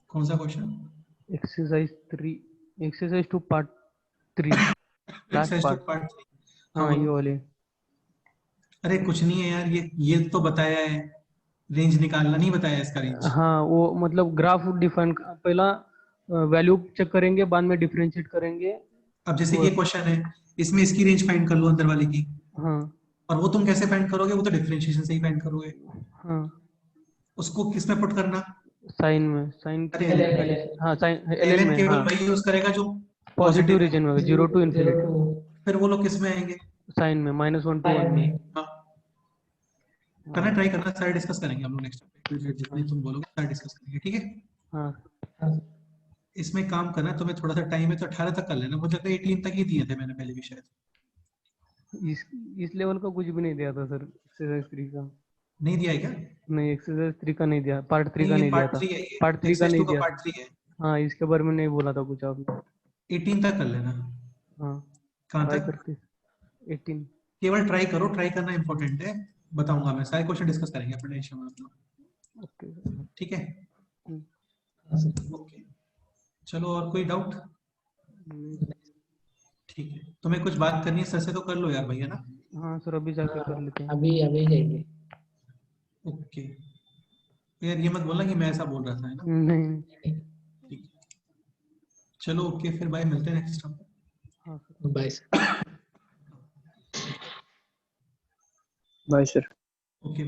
कौन सा question? Exercise 2 part 3 last part. हाँ ये वाले। अरे कुछ नहीं है यार, ये तो बताया है, रेंज निकालना नहीं बताया इसका रेंज। हाँ वो मतलब ग्राफ डिफाइन, पहला वैल्यू चेक करेंगे, बाद में डिफरेंशिएट करेंगे। अब जैसे ये क्वेश्चन है, इसमें इसकी रेंज फाइंड कर लो अंदर वाले की। हाँ। और वो तुम कैसे फाइंड करोगे? वो तो डिफरेंशिएशन से ही फाइंड करोगे। हाँ। उसको किस में पुट करना? साइन में, साइन अरे हाँ साइन एलएन में। केवल हाँ वही यूज करेगा जो पॉजिटिव रीजन में, 0 to इन्फिनिटी। फिर वो लोग किस में आएंगे? साइन में, -1 to 1 में। करना, ट्राई करना, सारे डिस्कस करेंगे हम लोग नेक्स्ट टाइम, जितनी तुम बोलोगे सारे डिस्कस करेंगे, ठीक है। हाँ इसमें काम करना, तुम्हें थोड़ा सा टाइम है तो 18 तक कर लेना, मुझे लगता है 18 तक ही दिए थे मैंने पहले भी शायद। इस लेवल का कुछ भी नहीं दिया था सर, एक्सरसाइज 3 का। नहीं दिया है क्या? नहीं, एक्सरसाइज 3 का नहीं दिया, पार्ट 3 का नहीं दिया था। पार्ट 3 का नहीं दिया। पार्ट 3 है। हाँ इसके बारे में नहीं बोला था कुछ आपने। 18 तक कर लेना। हाँ कहाँ ट्राई तक? करते 18। केवल ट्राई करो, ट्राई करना इंपॉर्टेंट है। बताऊंगा मैं, सारे क्वेश्चन डिस्कस करेंगे अपने टेंशन मत लो, ओके ठीक है। ओके चलो, और कोई डाउट? ठीक है, तुम्हें कुछ बात करनी है सर से तो कर लो यार भैया ना। हाँ सर अभी जाके कर लेते हैं। अभी जाएंगे। ओके यार, ये मत बोलना कि मैं ऐसा बोल रहा था, है ना? नहीं। ठीक है चलो, ओके फिर बाय, मिलते हैं नेक्स्ट टाइम। हाँ बाय बाय सर। ओके।